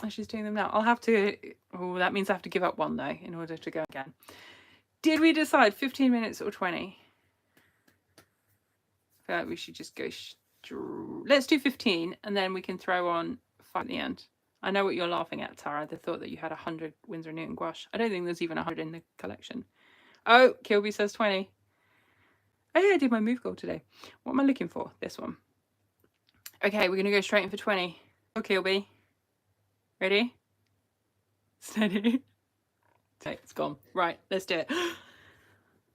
She's doing them now. I'll have to. Oh, that means I have to give up one though in order to go again. Did we decide 15 minutes or 20? I feel like we should just go. Let's do 15, and then we can throw on 5 at the end. I know what you're laughing at, Tara. The thought that you had 100 Winsor Newton gouache. I don't think there's even 100 in the collection. Oh, Kilby says 20. Oh yeah, I did my move goal today. What am I looking for? This one. Okay, we're gonna go straight in for 20. Okay, Kilby. Ready? Steady. Okay, it's gone. Right, let's do it.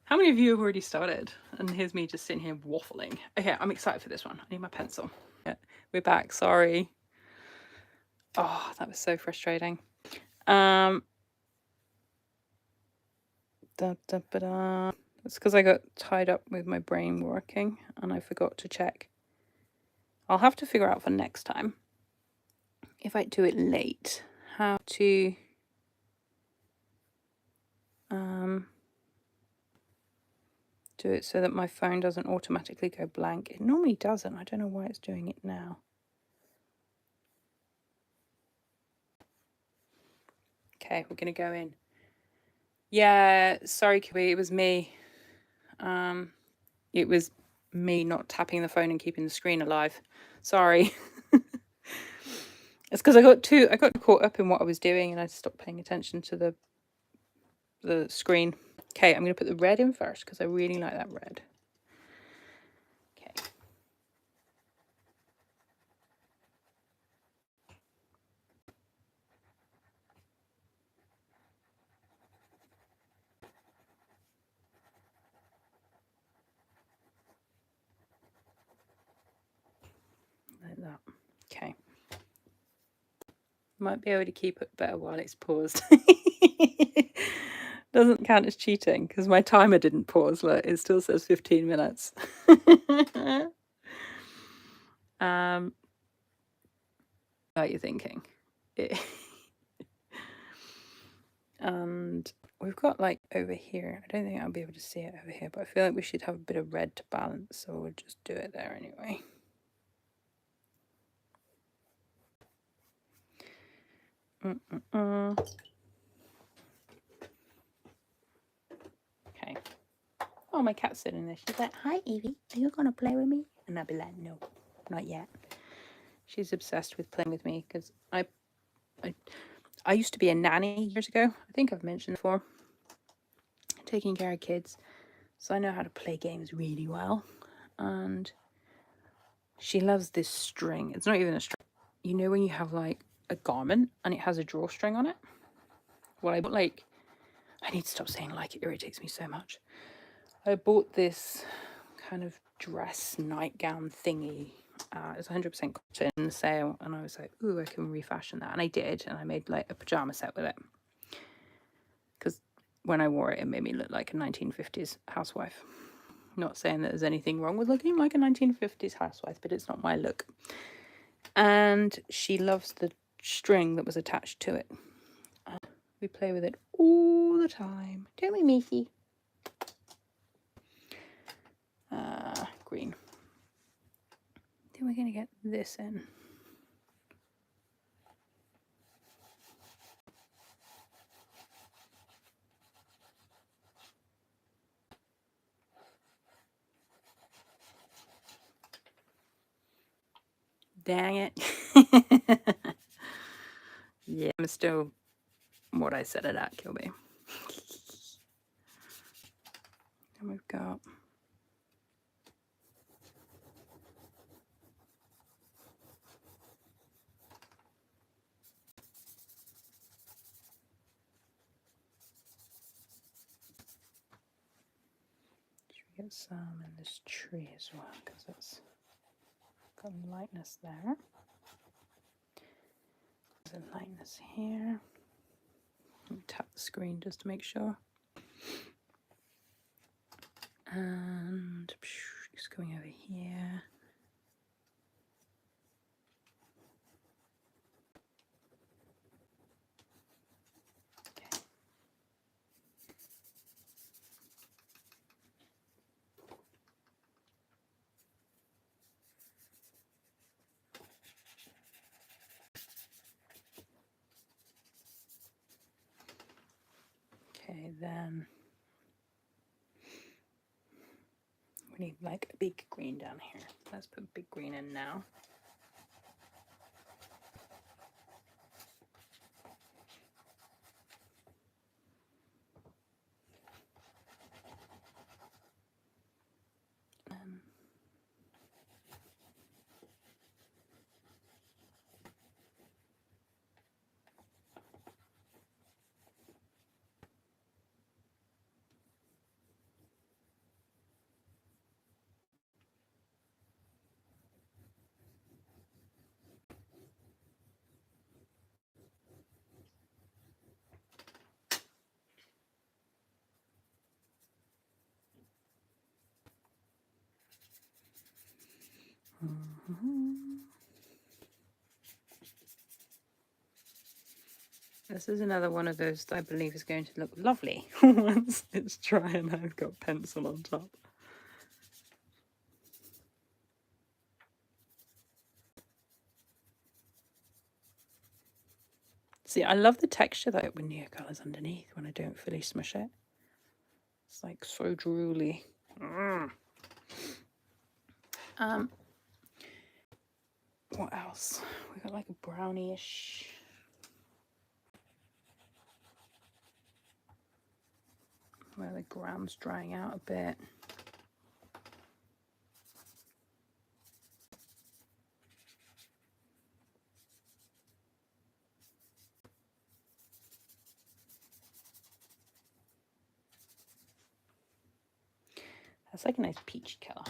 How many of you have already started? And here's me just sitting here waffling. Okay, I'm excited for this one. I need my pencil. Yeah, we're back. Sorry. Oh, that was so frustrating. It's because I got tied up with my brain working and I forgot to check. I'll have to figure out for next time, if I do it late, how to do it so that my phone doesn't automatically go blank. It normally doesn't. I don't know why it's doing it now. Okay, we're going to go in. Yeah, sorry, Kiwi, it was me. It was me not tapping the phone and keeping the screen alive. Sorry. It's because I got caught up in what I was doing and I stopped paying attention to the screen. Okay, I'm going to put the red in first because I really like that red. Okay. Like that. Okay. Might be able to keep it better while it's paused. Doesn't count as cheating because my timer didn't pause. Look, it still says 15 minutes. What are you thinking? And we've got like over here. I don't think I'll be able to see it over here, but I feel like we should have a bit of red to balance, so we'll just do it there anyway. Okay. Oh, my cat's sitting there. She's like, "Hi, Evie. Are you gonna play with me?" And I'll be like, "No, not yet." She's obsessed with playing with me because I used to be a nanny years ago. I think I've mentioned before. Taking care of kids, so I know how to play games really well. And she loves this string. It's not even a string. You know when you have like a garment and it has a drawstring on it? Well, I need to stop saying like, it irritates me so much. I bought this kind of dress nightgown thingy. It's 100% cotton in the sale, and I was like, ooh, I can refashion that. And I did, and I made like a pajama set with it. Because when I wore it, it made me look like a 1950s housewife. Not saying that there's anything wrong with looking like a 1950s housewife, but it's not my look. And she loves the string that was attached to it. We play with it all the time. Don't we, Missy? Green. Then we're going to get this in. Dang it. Yeah, I'm still what I said it at, Kilby. And we've got... Should we get some in this tree as well, because it's got lightness there. There's a lightness here. Tap the screen just to make sure. And just going over here. Okay, then we need like a big green down here. Let's put big green in now. This is another one of those that I believe is going to look lovely once it's dry and I've got pencil on top. See, I love the texture though with Neocolours underneath when I don't fully smush it. It's like so drooly. What else? We got like a brownie-ish. Where the ground's drying out a bit. That's like a nice peachy colour.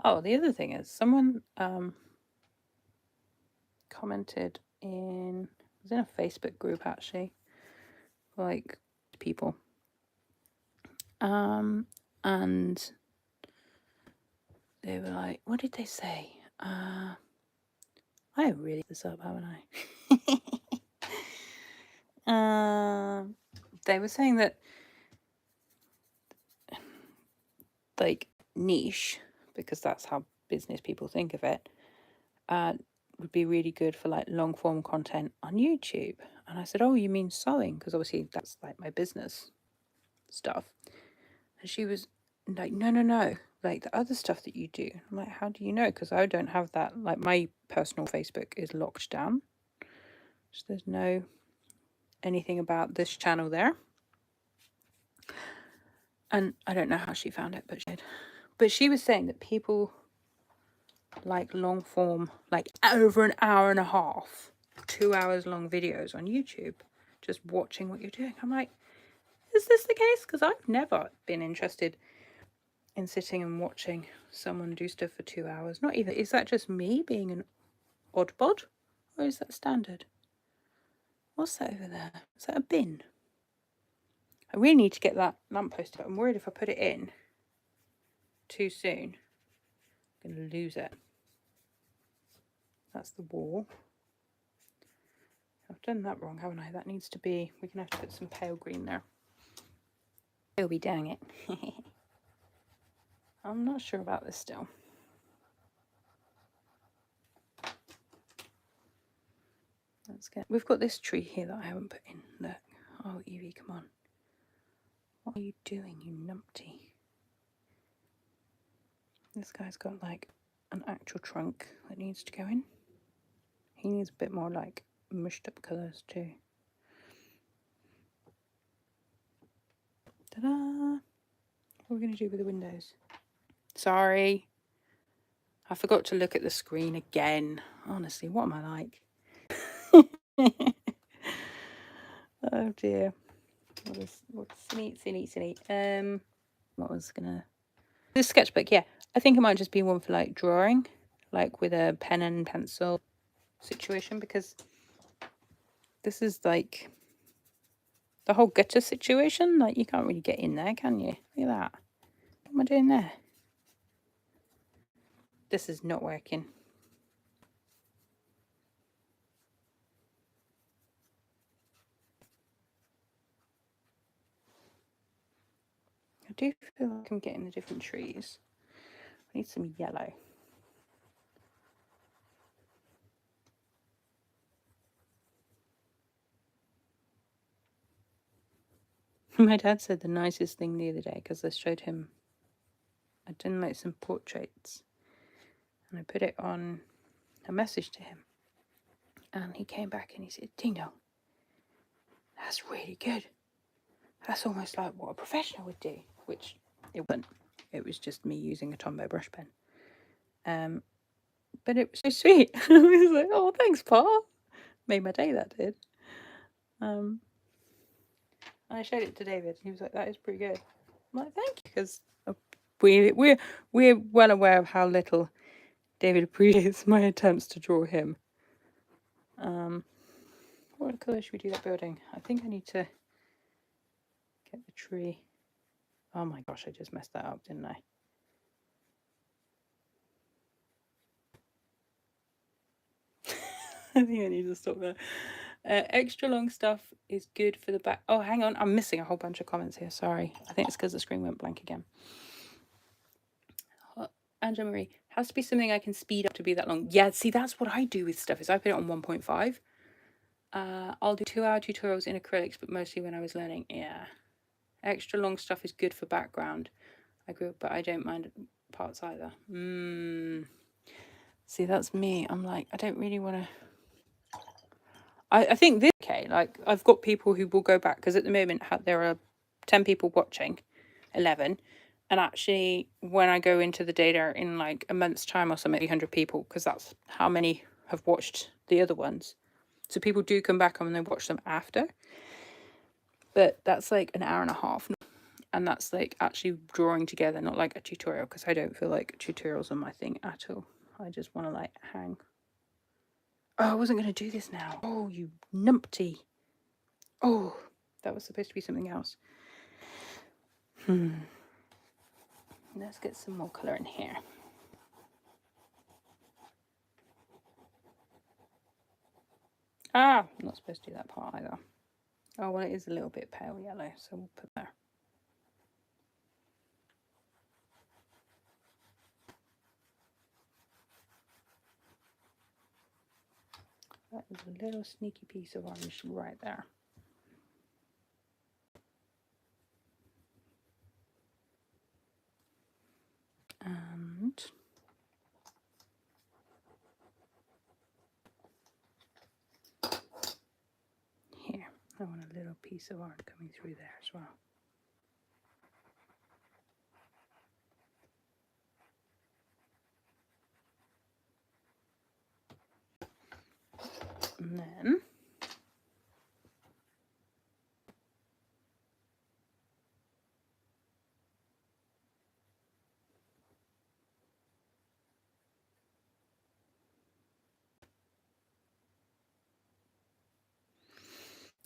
Oh, the other thing is someone commented in, it was in a Facebook group actually, like people. And they were like, what did they say? I really this up, haven't I? They were saying that like niche, because that's how business people think of it, would be really good for like long form content on YouTube. And I said, oh, you mean sewing? Because obviously that's like my business stuff. And she was like, no, like the other stuff that you do. I'm like, how do you know? Because I don't have that. Like my personal Facebook is locked down, so there's no anything about this channel there. And I don't know how she found it, but she did. But she was saying that people like long form, like over an hour and a half, 2 hours long videos on YouTube, just watching what you're doing. I'm like, is this the case? Because I've never been interested in sitting and watching someone do stuff for 2 hours. Not even, is that just me being an odd bod? Or is that standard? What's that over there? Is that a bin? I really need to get that lamppost up. I'm worried if I put it in too soon, I'm going to lose it. That's the wall. I've done that wrong, haven't I? That needs to be, we're going to have to put some pale green there. I'll be doing it. I'm not sure about this still. Let's get, we've got this tree here that I haven't put in. Look. Oh, Evie, come on. What are you doing, you numpty? This guy's got like an actual trunk that needs to go in. He needs a bit more like mushed up colours too. Ta-da! What are we going to do with the windows? Sorry. I forgot to look at the screen again. Honestly, what am I like? Oh dear. What's silly. What was gonna... This sketchbook, yeah. I think it might just be one for like drawing, like with a pen and pencil situation, because this is like the whole gutter situation. Like you can't really get in there, can you? Look at that. What am I doing there? This is not working. I do feel like I'm getting the different trees. I need some yellow. My dad said the nicest thing the other day, because I showed him, I'd done like some portraits, and I put it on a message to him, and he came back and he said, Dino, that's really good. That's almost like what a professional would do, which it wasn't. It was just me using a Tombow brush pen. But it was so sweet. I was like, oh, thanks, Pa. Made my day, that did. And I showed it to David. He was like, that is pretty good. I'm like, thank you, because we're well aware of how little David appreciates my attempts to draw him. What colour should we do that building? I think I need to get the tree. Oh my gosh, I just messed that up, didn't I? I think I need to stop there. Extra long stuff is good for the back. Oh, hang on. I'm missing a whole bunch of comments here. Sorry. I think it's because the screen went blank again. Angela Marie, has to be something I can speed up to be that long. Yeah, see, that's what I do with stuff, is I put it on 1.5. I'll do 2-hour tutorials in acrylics, but mostly when I was learning. Yeah. Extra long stuff is good for background. I agree, but I don't mind parts either. See, that's me. I'm like, I don't really want to... I think this... Okay, like, I've got people who will go back, because at the moment there are 10 people watching, 11. And actually, when I go into the data in like a month's time or something, 300 people, because that's how many have watched the other ones. So people do come back and they watch them after. But that's like an hour and a half. And that's like actually drawing together, not like a tutorial, because I don't feel like tutorials are my thing at all. I just want to like hang. Oh, I wasn't going to do this now. Oh, you numpty. Oh, that was supposed to be something else. Let's get some more colour in here. Ah, I'm not supposed to do that part either. Oh, well, it is a little bit pale yellow, so we'll put there. That is a little sneaky piece of orange right there. And here, I want a little piece of orange coming through there as well. And then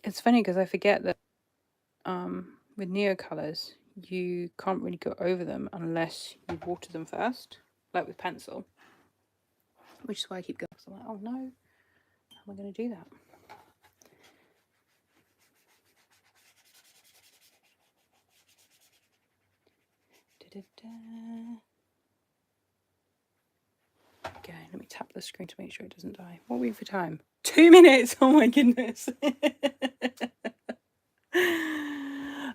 it's funny because I forget that with Neo colors, you can't really go over them unless you water them first, like with pencil, which is why I keep going. So I'm like, oh no, how am I going to do that? Okay, let me tap the screen to make sure it doesn't die. What are we for time? 2 minutes! Oh my goodness.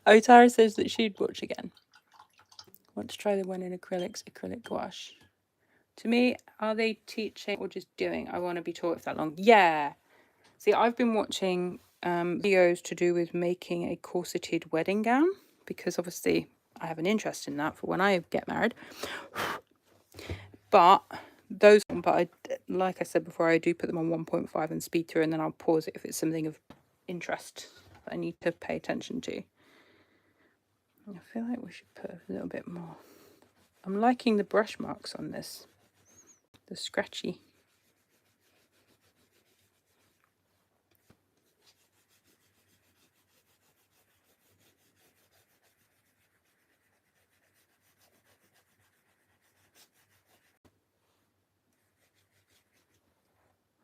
Oh, Tara says that she'd watch again. Want to try the one in acrylics, acrylic gouache. To me, are they teaching or just doing? I want to be taught for that long. Yeah. See, I've been watching videos to do with making a corseted wedding gown, because obviously I have an interest in that for when I get married. But like I said before, I do put them on 1.5 and speed through, and then I'll pause it if it's something of interest that I need to pay attention to. I feel like we should put a little bit more. I'm liking the brush marks on this. The scratchy.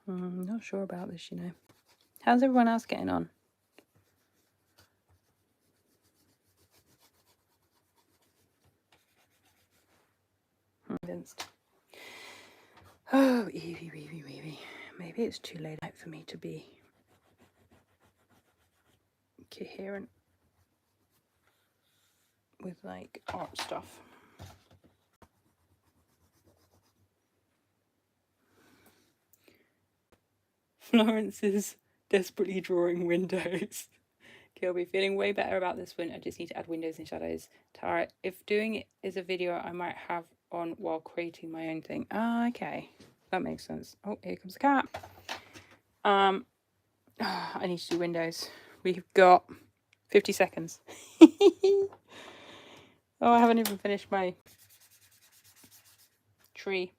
I'm not sure about this, you know. How's everyone else getting on? Convinced. Oh, Evie. Maybe it's too late for me to be coherent with like art stuff. Florence is desperately drawing windows. Okay, I'll be feeling way better about this one. I just need to add windows and shadows. Tara, if doing it is a video I might have on while creating my own thing. Ah, okay. That makes sense. Oh, here comes the cat. I need to do windows. We've got 50 seconds. Oh, I haven't even finished my tree.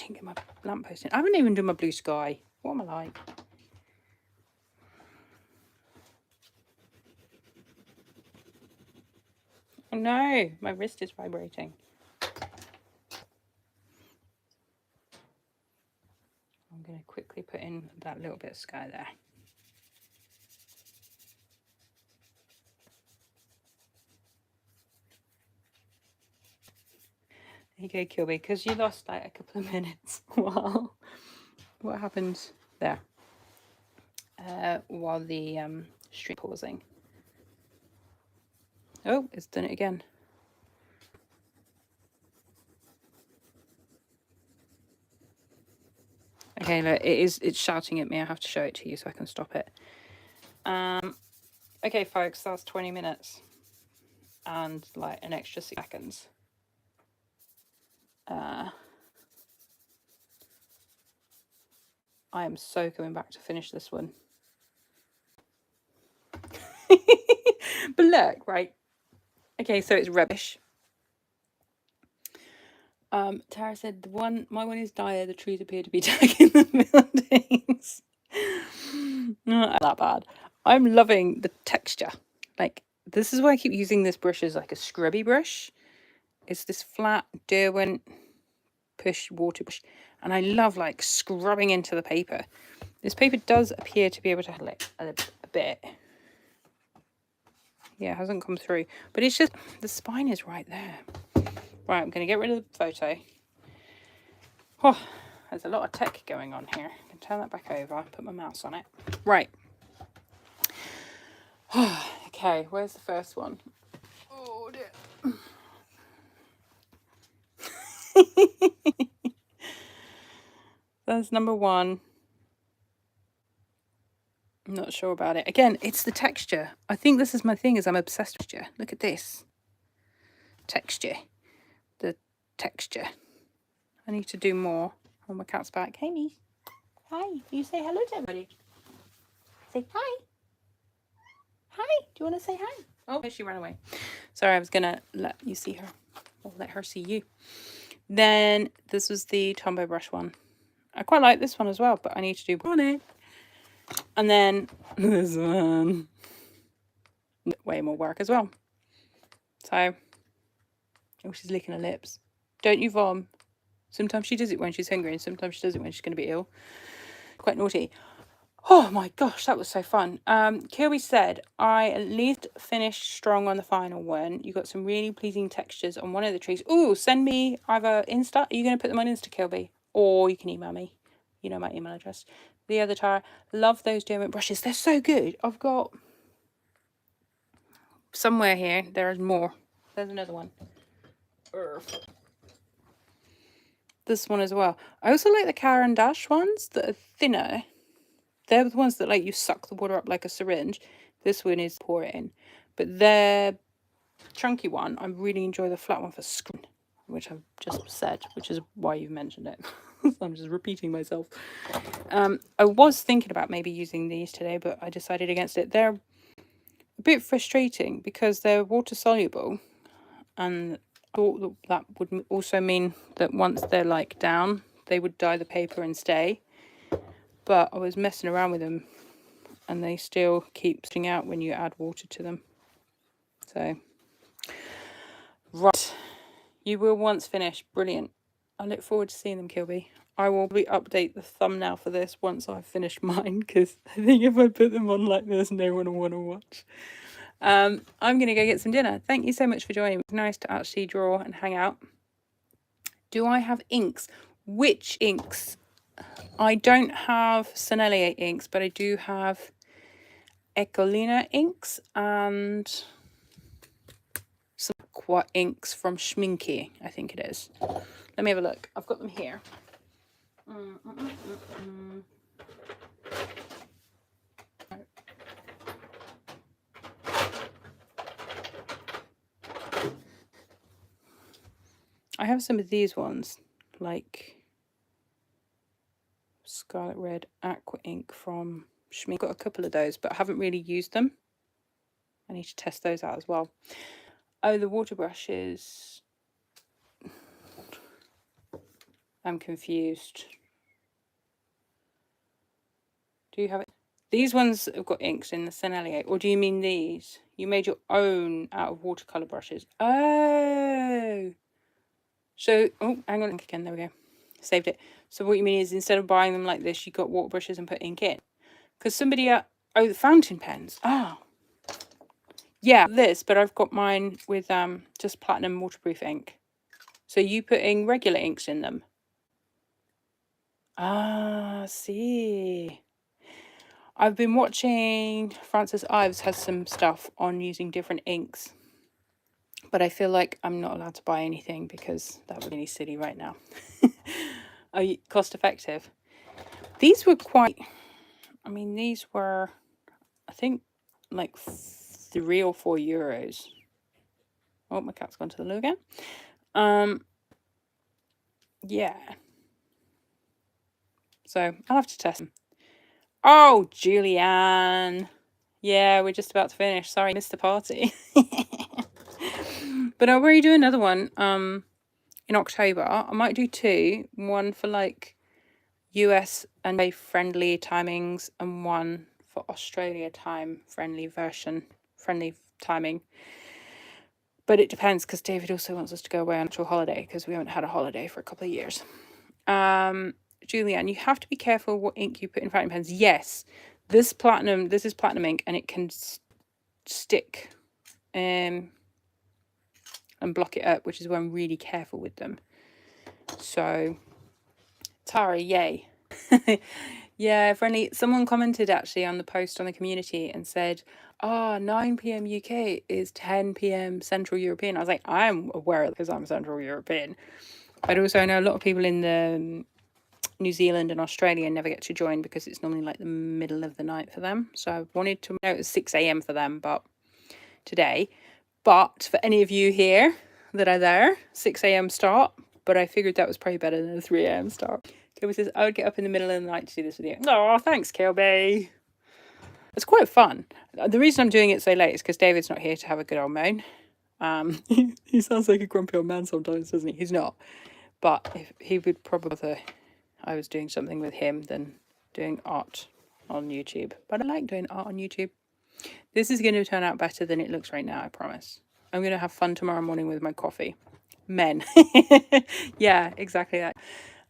didn't get my lamppost in. I haven't even done my blue sky. What am I like? Oh no, my wrist is vibrating. I'm going to quickly put in that little bit of sky there. There you go, Kilby, because you lost like a couple of minutes. Wow. What happened there? While the stream pausing. Oh, it's done it again. Okay, look, it's shouting at me. I have to show it to you so I can stop it. Okay, folks, that's 20 minutes and like an extra 6 seconds. I am so coming back to finish this one. But look, right? Okay, so it's rubbish. Tara said my one is dire. The trees appear to be tagging the buildings. Not that bad. I'm loving the texture. Like, this is why I keep using this brush as like a scrubby brush. It's this flat Derwent push water brush, and I love like scrubbing into the paper. This paper does appear to be able to handle it a bit. Yeah, it hasn't come through, but it's just the spine is right there. Right, I'm going to get rid of the photo. Oh, there's a lot of tech going on here. I can turn that back over, put my mouse on it. Right. Okay, where's the first one? Oh dear. That's number 1. I'm not sure about it. Again, it's the texture. I think this is my thing, is I'm obsessed with texture. Look at this. Texture. The texture. I need to do more. Oh, my cat's back. Hey, me. Hi. You say hello to everybody. Say hi. Hi. Do you want to say hi? Oh, she ran away. Sorry, I was going to let you see her. Or let her see you. Then this was the Tombow brush one. I quite like this one as well, but I need to do on it. And then this one. Way more work as well. So, oh, she's licking her lips. Don't you vom? Sometimes she does it when she's hungry, and sometimes she does it when she's going to be ill. Quite naughty. Oh my gosh, that was so fun. Kirby said, I at least finished strong on the final one. You got some really pleasing textures on one of the trees. Ooh, send me either Insta. Are you going to put them on Insta, Kirby? Or you can email me. You know my email address. The other Tara, love those Derwent brushes. They're so good. I've got somewhere here. There is more. There's another one. This one as well. I also like the Karen Dash ones that are thinner. They're the ones that like you suck the water up like a syringe. This one is pour it in. But the chunky one, I really enjoy the flat one for screen, which I've just said, which is why you've mentioned it. I'm just repeating myself. I was thinking about maybe using these today, but I decided against it. They're a bit frustrating because they're water soluble, and I thought that would also mean that once they're like down, they would dye the paper and stay. But I was messing around with them, and they still keep sticking out when you add water to them. So, right, you will once finish. Brilliant. I look forward to seeing them, Kilby. I will update the thumbnail for this once I've finished mine, because I think if I put them on like this, no one will want to watch. I'm going to go get some dinner. Thank you so much for joining. It's nice to actually draw and hang out. Do I have inks? Which inks? I don't have Sennelier inks, but I do have Ecolina inks and some Aqua inks from Schminky, I think it is. Let me have a look. I've got them here. I have some of these ones, like Scarlet Red Aqua ink from Schminky. I've got a couple of those, but I haven't really used them. I need to test those out as well. Oh, the water brushes. I'm confused. Do you have it? These ones have got inks in the Sennelier, or do you mean these? You made your own out of watercolor brushes. Oh. So, oh, hang on again. There we go. Saved it. So what you mean is instead of buying them like this, you got water brushes and put ink in. Because somebody, oh, the fountain pens. Oh. Yeah, this, but I've got mine with just platinum waterproof ink. So you putting regular inks in them? Ah, see. I've been watching Francis Ives has some stuff on using different inks. But I feel like I'm not allowed to buy anything because that would be really silly right now. Are you cost effective? These were quite, I mean, these were, I think, like 3 or 4 euros. Oh, my cat's gone to the loo again. Yeah. So I'll have to test them. Oh, Julianne. Yeah, we're just about to finish. Sorry, missed the party. But I'll already do another one in October. I might do 2. One for like US and friendly timings and one for Australia time friendly timing. But it depends because David also wants us to go away on a holiday because we haven't had a holiday for a couple of years. Julianne, you have to be careful what ink you put in fountain pens. Yes, this is platinum ink and it can stick and block it up, which is why I'm really careful with them. So, Tara, yay. Yeah, friendly. Someone commented actually on the post on the community and said, 9 p.m. UK is 10 p.m. Central European. I was like, I'm aware of it because I'm Central European. But also I know a lot of people in the New Zealand and Australia never get to join because it's normally like the middle of the night for them. So I wanted to know it was 6 a.m. for them, but today. But for any of you here that are there, 6 a.m. start. But I figured that was probably better than a 3 a.m. start. Kilby says, I would get up in the middle of the night to do this with you. Oh, thanks, Kilby. It's quite fun. The reason I'm doing it so late is because David's not here to have a good old moan. He sounds like a grumpy old man sometimes, doesn't he? He's not. But if he would probably rather I was doing something with him than doing art on YouTube. But I like doing art on YouTube. This is going to turn out better than it looks right now, I promise. I'm going to have fun tomorrow morning with my coffee. Men. Yeah, exactly that.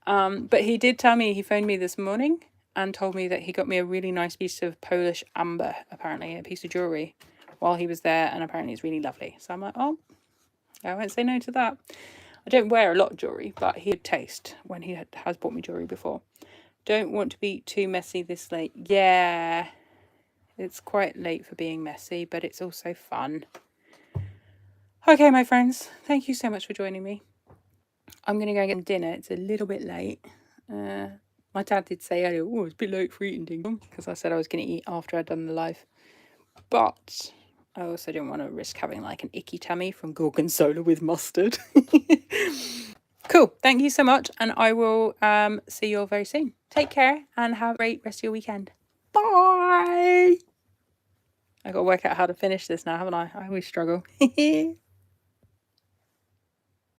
But he did tell me, he phoned me this morning and told me that he got me a really nice piece of Polish amber, apparently, a piece of jewellery while he was there, and apparently it's really lovely. So I'm like, oh, I won't say no to that. I don't wear a lot of jewellery, but he had taste when he has bought me jewellery before. Don't want to be too messy this late. Yeah, it's quite late for being messy, but it's also fun. Okay, my friends, thank you so much for joining me. I'm going to go get dinner. It's a little bit late. My dad did say earlier, oh, it's a bit late for eating, ding dong, because I said I was going to eat after I'd done the live. But I also don't want to risk having like an icky tummy from gorgonzola with mustard. Cool. Thank you so much. And I will see you all very soon. Take care and have a great rest of your weekend. Bye. I got to work out how to finish this now, haven't I? I always struggle.